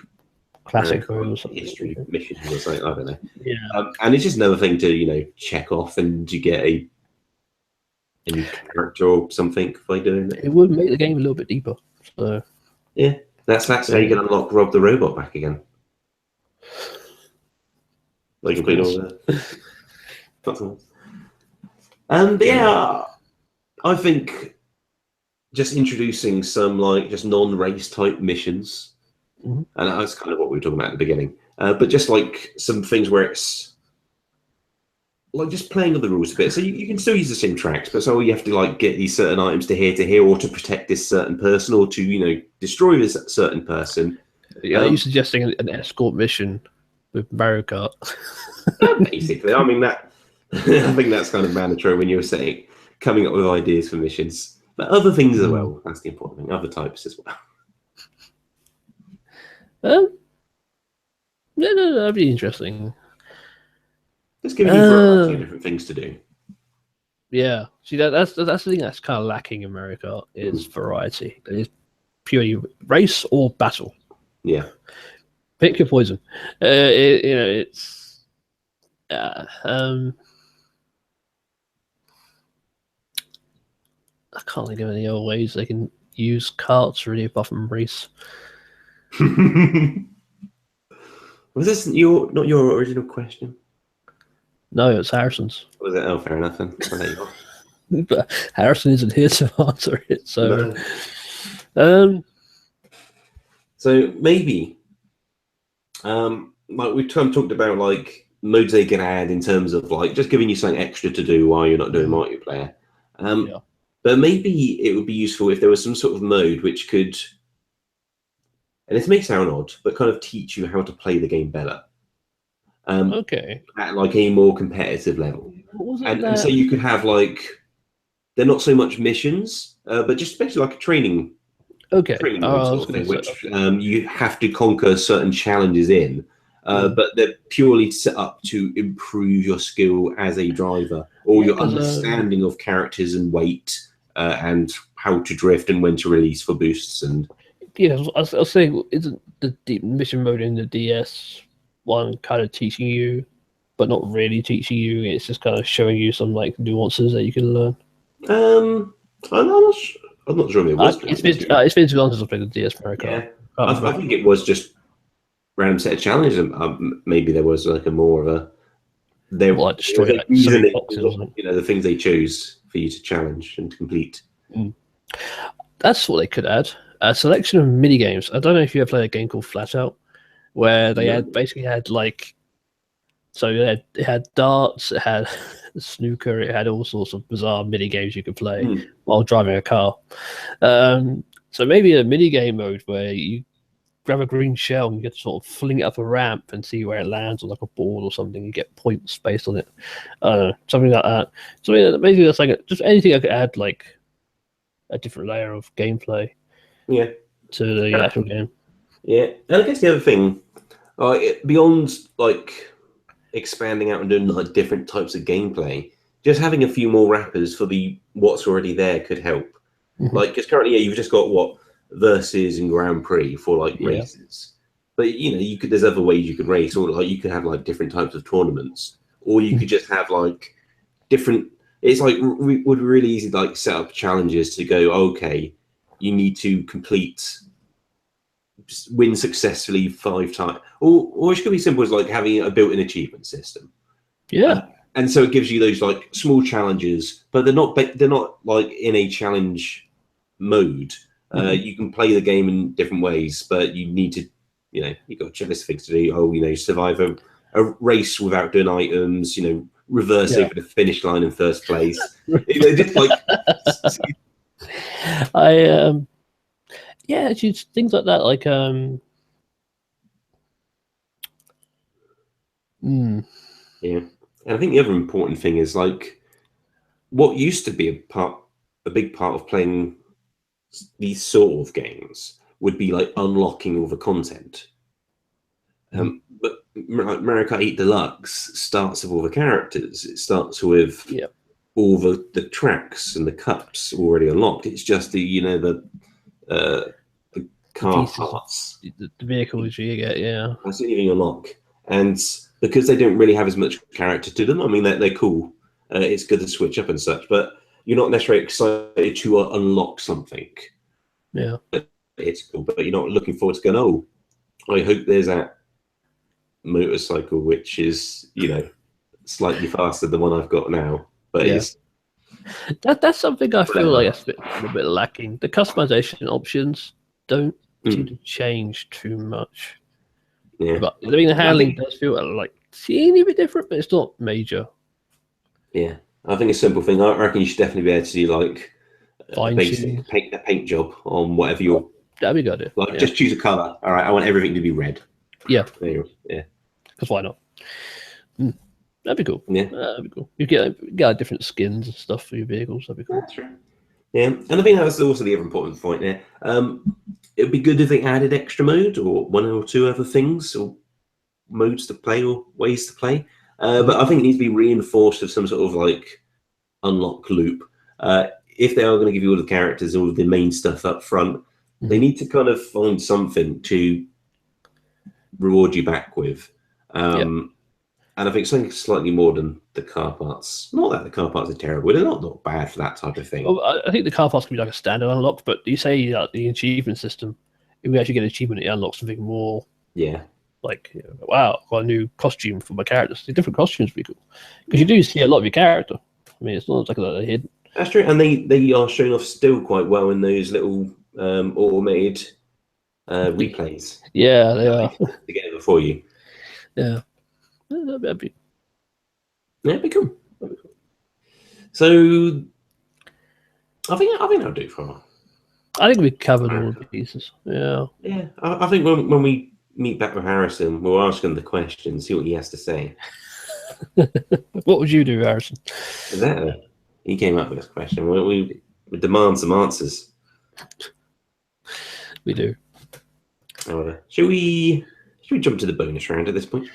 Speaker 3: classic mode or something.
Speaker 1: History missions or something. I don't know.
Speaker 3: Yeah,
Speaker 1: and it's just another thing to check off, and you get a new character or something by doing it.
Speaker 3: It would make the game a little bit deeper. So
Speaker 1: yeah, that's how you can unlock Rob the Robot back again. Like complete all the platforms. But yeah, I think just introducing some like just non-race type missions, and that's kind of what we were talking about at the beginning. But just like some things where it's like just playing with the rules a bit. So you can still use the same tracks, but so you have to like get these certain items to here, or to protect this certain person, or to destroy this certain person.
Speaker 3: Yeah, are you suggesting an escort mission with Mario Kart?
Speaker 1: Basically, I mean that. I think that's kind of mandatory when you're saying coming up with ideas for missions, but other things as well. That's the important thing. Other types as well.
Speaker 3: No, that'd be interesting.
Speaker 1: Just giving you variety of different things to do.
Speaker 3: Yeah, see that's the thing that's kind of lacking in Mario Kart is variety. It is purely race or battle.
Speaker 1: Yeah,
Speaker 3: pick your poison. It's I can't think of any other ways they can use carts really apart from race.
Speaker 1: Was this not your original question?
Speaker 3: No, it's Harrison's.
Speaker 1: Was it? Oh, fair enough then. Well, there you go.
Speaker 3: But Harrison isn't here to answer it, so
Speaker 1: no. So maybe like we've talked about like modes they can add in terms of like just giving you something extra to do while you're not doing multiplayer. But maybe it would be useful if there was some sort of mode which could, and this may sound odd, but kind of teach you how to play the game better.
Speaker 3: Okay.
Speaker 1: At like a more competitive level. And so you could have like, they're not so much missions, but just basically like a training.
Speaker 3: Okay.
Speaker 1: Training mode sort of thing, which you have to conquer certain challenges in. But they're purely set up to improve your skill as a driver, or your understanding of characters and weight, and how to drift and when to release for boosts. And
Speaker 3: yeah, I was saying, isn't the mission mode in the DS one kind of teaching you, but not really teaching you? It's just kind of showing you some like nuances that you can learn.
Speaker 1: I'm not sure if it was.
Speaker 3: It's been 2 months since I played the DS Mario Kart.
Speaker 1: Yeah, I think it was just random set of challenges. Maybe there was like a more of a
Speaker 3: destroy boxes,
Speaker 1: the things they chose for you to challenge and complete.
Speaker 3: That's what they could add. A selection of mini games. I don't know if you ever played a game called Flat Out, where they had like, so it had darts, it had snooker, it had all sorts of bizarre mini games you could play while driving a car. So maybe a mini game mode where you grab a green shell and you get to sort of fling it up a ramp and see where it lands on like a ball or something. You get points based on it. Something like that. So maybe that's like just anything I could add like a different layer of gameplay.
Speaker 1: Yeah.
Speaker 3: To the actual game.
Speaker 1: Yeah, and I guess the other thing, beyond like expanding out and doing like different types of gameplay, just having a few more wrappers for what's already there could help. Like, because currently, you've just got versus and Grand Prix for like races, but there's other ways you could race, or like you could have like different types of tournaments, or you could just have like different. It's like would be really easy to like set up challenges to go, okay, you need to win successfully 5 times, or it could be simple as like having a built-in achievement system. And so it gives you those like small challenges, but they're not like in a challenge mode. You can play the game in different ways, but you need to, you've got a checklist of things to do. Survive a race without doing items, reverse over the finish line in first place. Just like
Speaker 3: just things like that, like
Speaker 1: Yeah, and I think the other important thing is like what used to be a big part of playing these sort of games would be like unlocking all the content. But Mario Kart 8 Deluxe starts with all the characters. It starts with all the tracks and the cups already unlocked. It's just the car parts,
Speaker 3: the vehicles you get. Yeah,
Speaker 1: that's the only thing you unlock. And because they don't really have as much character to them, I mean, they're cool. It's good to switch up and such, but you're not necessarily excited to unlock something.
Speaker 3: Yeah,
Speaker 1: it's cool, but you're not looking forward to going, oh, I hope there's that motorcycle which is slightly faster than the one I've got now. But
Speaker 3: that's something I feel like that's a bit lacking. The customization options don't seem to change too much.
Speaker 1: Yeah,
Speaker 3: but I mean the handling does feel like teeny bit different, but it's not major.
Speaker 1: Yeah, I think a simple thing. I reckon you should definitely be able to do like a basic paint job on whatever you're.
Speaker 3: That'd be good.
Speaker 1: Like just choose a color. All right, I want everything to be red.
Speaker 3: Yeah.
Speaker 1: Yeah.
Speaker 3: Because why not? That'd be cool.
Speaker 1: Yeah,
Speaker 3: that'd be cool. You get different skins and stuff for your vehicles. That'd be cool.
Speaker 1: That's right. Yeah, and I think that's also the other important point there. It'd be good if they added extra mode or one or two other things or modes to play or ways to play. But I think it needs to be reinforced with some sort of like unlock loop. If they are going to give you all the characters, all the main stuff up front, they need to kind of find something to reward you back with. And I think something slightly more than the car parts. Not that the car parts are terrible. They're not bad for that type of thing.
Speaker 3: Well, I think the car parts can be like a standard unlock, but you say the achievement system, if we actually get an achievement, it unlocks something more.
Speaker 1: Yeah.
Speaker 3: Like, wow, I've got a new costume for my characters. The different costumes would be cool. Because you do see a lot of your character. I mean, it's not like a hidden.
Speaker 1: That's true. And they are showing off still quite well in those little automated replays.
Speaker 3: Yeah, they are.
Speaker 1: To get it before you.
Speaker 3: Yeah. That'd be
Speaker 1: cool. So, I think that'll do for a while.
Speaker 3: I think we covered all the pieces. Yeah.
Speaker 1: Yeah. I think when we meet back with Harrison, we'll ask him the question, see what he has to say.
Speaker 3: What would you do, Harrison?
Speaker 1: He came up with this question. We demand some answers.
Speaker 3: We do.
Speaker 1: However, should we jump to the bonus round at this point?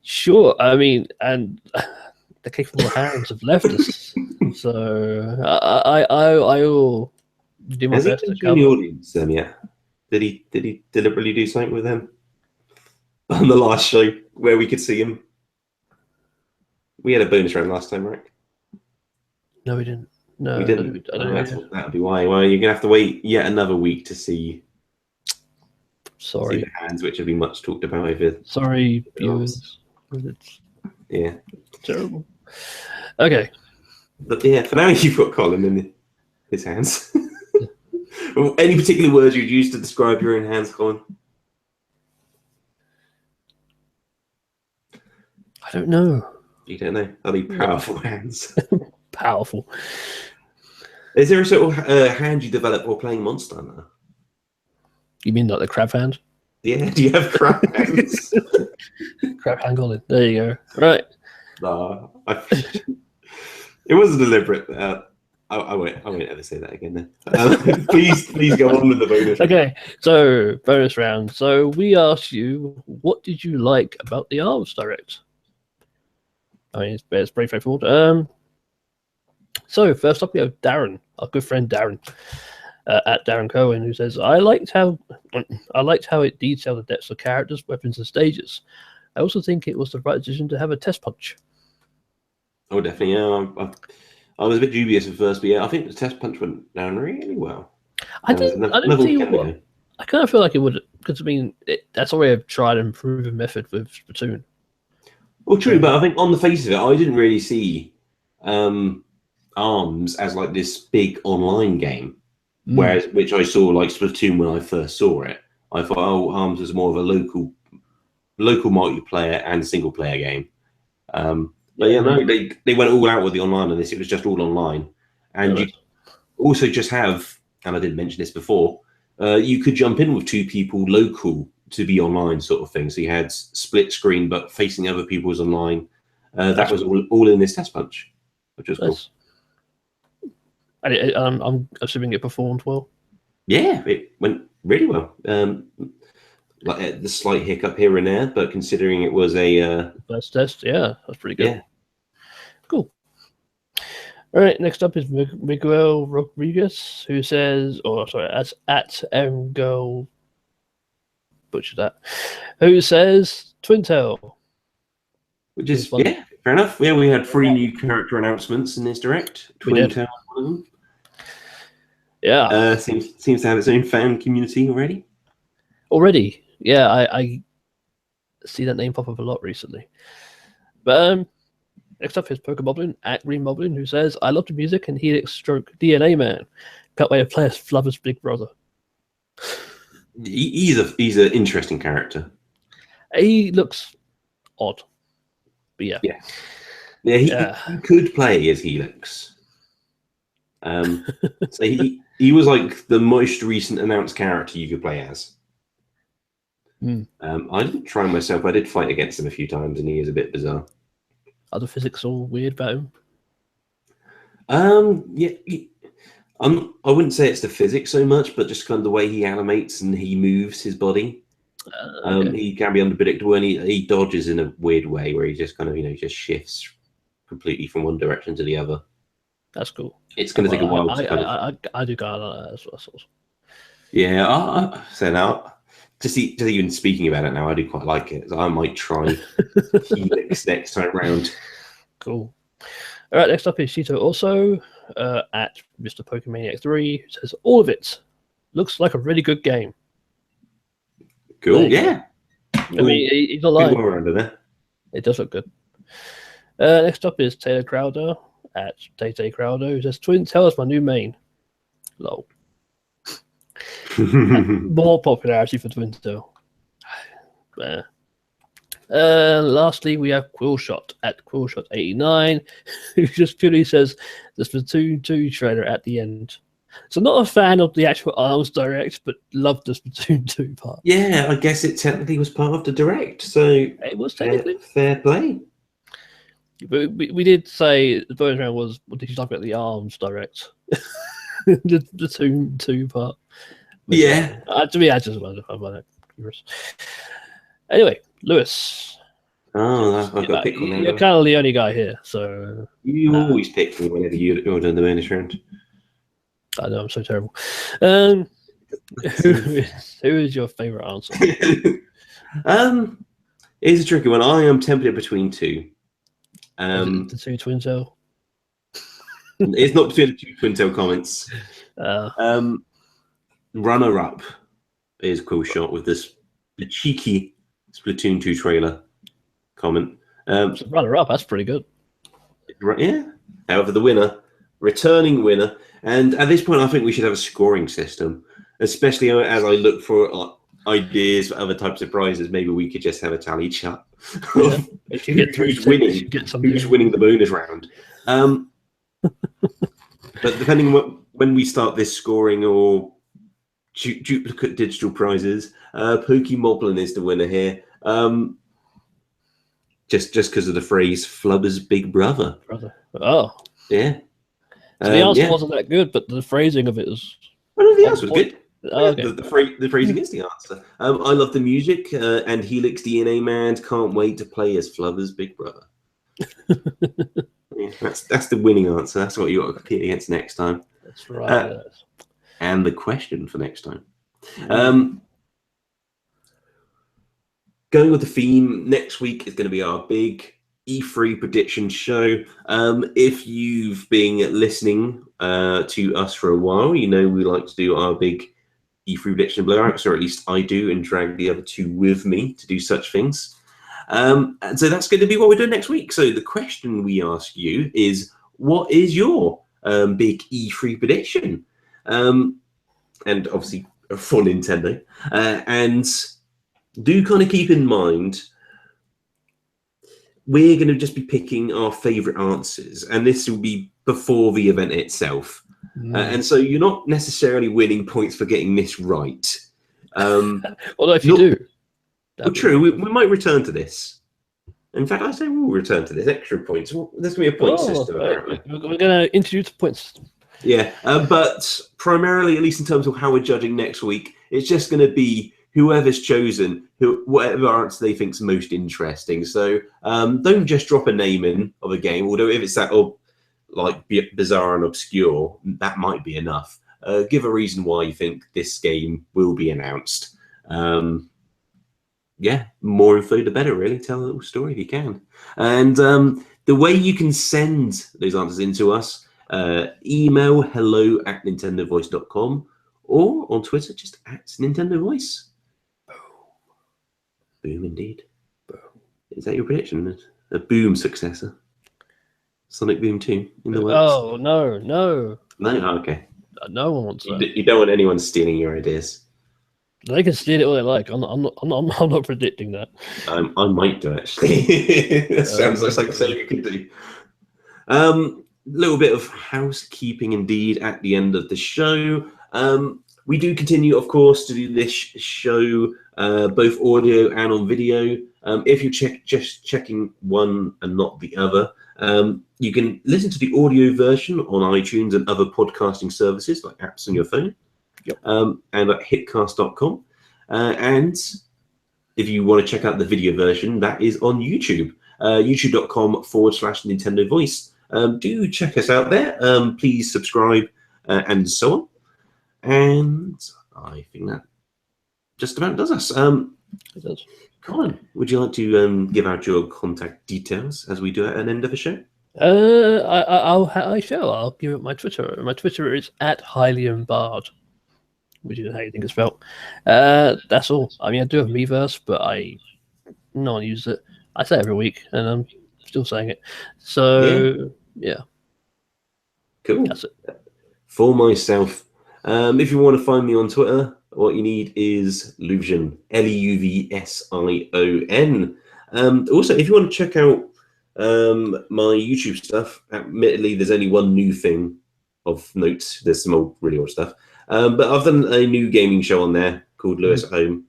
Speaker 3: Sure. I mean, and the capable hands have left us, so I will do my best to cover.
Speaker 1: The audience yet? Did he deliberately do something with them on the last show where we could see him? We had a bonus round last time, right?
Speaker 3: No, we didn't. No,
Speaker 1: we didn't. That'll be why. Well, you're gonna have to wait yet another week to see.
Speaker 3: Sorry,
Speaker 1: see the hands, which have been much talked about over.
Speaker 3: Sorry, viewers.
Speaker 1: Yeah,
Speaker 3: terrible. Okay,
Speaker 1: but yeah, for now you've got Colin in his hands. Any particular words you'd use to describe your own hands, Colin?
Speaker 3: I don't know.
Speaker 1: You don't know? Are they powerful hands?
Speaker 3: Powerful.
Speaker 1: Is there a sort of hand you develop while playing Monster Hunter?
Speaker 3: You mean like the crab hand?
Speaker 1: Yeah, do you have crab hands?
Speaker 3: Crab hand Colin. There you go. Right.
Speaker 1: No, it wasn't deliberate. I won't ever say that again then. Please go on with the bonus.
Speaker 3: Okay, so bonus round. So we asked you, what did you like about the Arms Direct? I mean, it's pretty straightforward. So first up we have Darren, our good friend Darren, at Darren Cohen, who says, I liked how it detailed the depths of characters, weapons, and stages. I also think it was the right decision to have a test punch.
Speaker 1: Oh, definitely. Yeah, I was a bit dubious at first, but yeah, I think the test punch went down really well.
Speaker 3: I didn't see what. I kind of feel like it would, because I mean, that's already a tried and proven method with Splatoon.
Speaker 1: Well, true, but I think on the face of it, I didn't really see Arms as like this big online game, which I saw like Splatoon when I first saw it. I thought, oh, Arms was more of a local local multiplayer and single player game. But yeah, no, they went all out with the online on this. It was just all online, and you also just have, and I didn't mention this before, you could jump in with 2 people local to be online sort of thing. So you had split screen, but facing other people was online. That was all in this test punch, which was cool.
Speaker 3: And I'm assuming it performed well.
Speaker 1: Yeah, it went really well. Like the slight hiccup here and there, but considering it was a
Speaker 3: first test, yeah, that's pretty good.
Speaker 1: Yeah.
Speaker 3: Cool. All right, next up is Miguel Rodriguez, who says, at mgirl, butcher that, who says Twintel.
Speaker 1: Which is, yeah, fair enough. Yeah, we had 3 new character announcements in this direct. Twintel, one of them.
Speaker 3: Yeah.
Speaker 1: Seems to have its own fan community already.
Speaker 3: Yeah, I see that name pop up a lot recently. But next up is Pokemoblin at Green Moblin, who says, I love the music and Helix stroke DNA Man. Can't wait to play as Flubber's big brother.
Speaker 1: He's an interesting character.
Speaker 3: He looks odd. But yeah.
Speaker 1: He could play as Helix. So he was like the most recent announced character you could play as. I didn't try myself. I did fight against him a few times, and he is a bit bizarre.
Speaker 3: Are the physics all weird about him?
Speaker 1: Yeah. I wouldn't say it's the physics so much, but just kind of the way he animates and he moves his body. Okay. He can be unpredictable, and he dodges in a weird way where he just kind of just shifts completely from one direction to the other.
Speaker 3: That's cool.
Speaker 1: It's going to take a while.
Speaker 3: I do kind of like that as well.
Speaker 1: Yeah, so now just even speaking about it now, I do quite like it. So I might try Helix next time round.
Speaker 3: Cool. All right, next up is Shito also at Mr. Pokemaniac 3, who says all of it looks like a really good game.
Speaker 1: Cool. Yeah.
Speaker 3: I mean, he's not lying.
Speaker 1: Under there.
Speaker 3: It does look good. Next up is Taylor Crowder at Tay Crowder, who says, Twintel is my new main. Lol. More popularity for Twintel. Lastly, we have Quillshot at Quillshot89, who just purely says the Splatoon 2 trailer at the end. So not a fan of the actual ARMS Direct, but loved the Splatoon 2 part.
Speaker 1: Yeah, I guess it technically was part of the Direct, so
Speaker 3: it was technically
Speaker 1: fair play.
Speaker 3: But we did say the bonus round was, what did you talk about the ARMS Direct? the 2 part. But,
Speaker 1: yeah.
Speaker 3: To me, I just find that curious. Anyway, Lewis.
Speaker 1: Oh, I've got to pick one.
Speaker 3: You're kind of the only guy here, so...
Speaker 1: You always pick me whenever you're doing the bonus round.
Speaker 3: I know, I'm so terrible. Who is your favourite answer?
Speaker 1: It's a tricky one. I am tempted between 2.
Speaker 3: The 2 Twintel?
Speaker 1: It's not between the 2 Twintel comments. Runner-up is Quillshot with the cheeky Splatoon 2 trailer comment.
Speaker 3: Runner-up, that's pretty good.
Speaker 1: Yeah. However, the winner, returning winner, and at this point, I think we should have a scoring system, especially as I look for ideas for other types of prizes. Maybe we could just have a tally chart.
Speaker 3: Yeah. If you get
Speaker 1: who's winning the bonus round. But depending on when we start this scoring or duplicate digital prizes, Pokemoblin is the winner here. Just because of the phrase "Flubber's big brother."
Speaker 3: Oh,
Speaker 1: yeah.
Speaker 3: So the answer wasn't that good, but the phrasing of it was.
Speaker 1: Well, no, the answer was good.
Speaker 3: Oh, okay.
Speaker 1: The phrasing is the answer. I love the music, and Helix DNA Man can't wait to play as Flubber's big brother. Yeah, that's the winning answer. That's what you got to compete against next time.
Speaker 3: That's right.
Speaker 1: And the question for next time. Going with the theme, next week is going to be our big E3 prediction show. If you've been listening to us for a while, you know we like to do our big E3 prediction blowouts, or at least I do, and drag the other 2 with me to do such things. And so that's going to be what we're doing next week. So the question we ask you is, what is your big E3 prediction? And obviously for Nintendo. And do kind of keep in mind we're going to just be picking our favourite answers, and this will be before the event itself. And so you're not necessarily winning points for getting this right.
Speaker 3: Although if you do.
Speaker 1: Well, true, we might return to this. In fact, I say we'll return to this. Extra points. Well, there's going to be a point system, apparently.
Speaker 3: We're going to introduce points.
Speaker 1: Yeah, but primarily, at least in terms of how we're judging next week, it's just going to be whoever's chosen, whatever answer they think's most interesting. So don't just drop a name in of a game, although if it's that like bizarre and obscure, that might be enough. Give a reason why you think this game will be announced. Yeah, more info the better, really. Tell a little story if you can. And the way you can send those answers in to us, email hello@nintendovoice.com or on Twitter, just @NintendoVoice. Boom, indeed. Boom. Is that your prediction? A Boom successor? Sonic Boom 2 in the works?
Speaker 3: Oh, no.
Speaker 1: No? Oh, okay.
Speaker 3: No one wants that.
Speaker 1: You don't want anyone stealing your ideas.
Speaker 3: They can steal it all they like. I'm not predicting that.
Speaker 1: I might do, actually. That sounds like something you could do. Little bit of housekeeping, indeed, at the end of the show. We do continue, of course, to do this show both audio and on video. If you're just checking one and not the other, you can listen to the audio version on iTunes and other podcasting services like apps on your phone. Yep. And at hitcast.com. And if you want to check out the video version, that is on YouTube, youtube.com/Nintendo Voice. Do check us out there. Please subscribe and so on. And I think that just about does us.
Speaker 3: It does.
Speaker 1: Colin, would you like to give out your contact details as we do at an end of the show?
Speaker 3: I shall. I'll give it my Twitter. My Twitter is @HyliumBard, which is how you think it's spelled. That's all. I mean, I do have Miiverse, but no one uses it. I say it every week, and I'm still saying it. So, yeah.
Speaker 1: Cool.
Speaker 3: That's it.
Speaker 1: For myself, if you want to find me on Twitter, what you need is Luvsion, Luvsion. Also, if you want to check out my YouTube stuff, admittedly, there's only one new thing of note. There's some really old stuff. But I've done a new gaming show on there called Lewis at Home.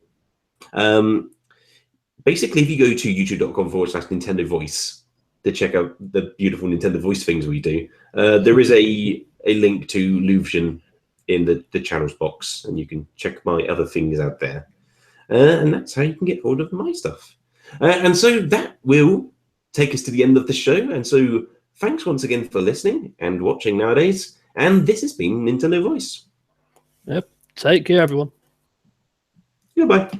Speaker 1: Basically, if you go to youtube.com/Nintendo Voice to check out the beautiful Nintendo Voice things we do, there is a link to Luvsion in the channels box, and you can check my other things out there. And that's how you can get hold of my stuff. And so that will take us to the end of the show. And so thanks once again for listening and watching nowadays. And this has been Nintendo Voice.
Speaker 3: Yep. Take care, everyone.
Speaker 1: Goodbye.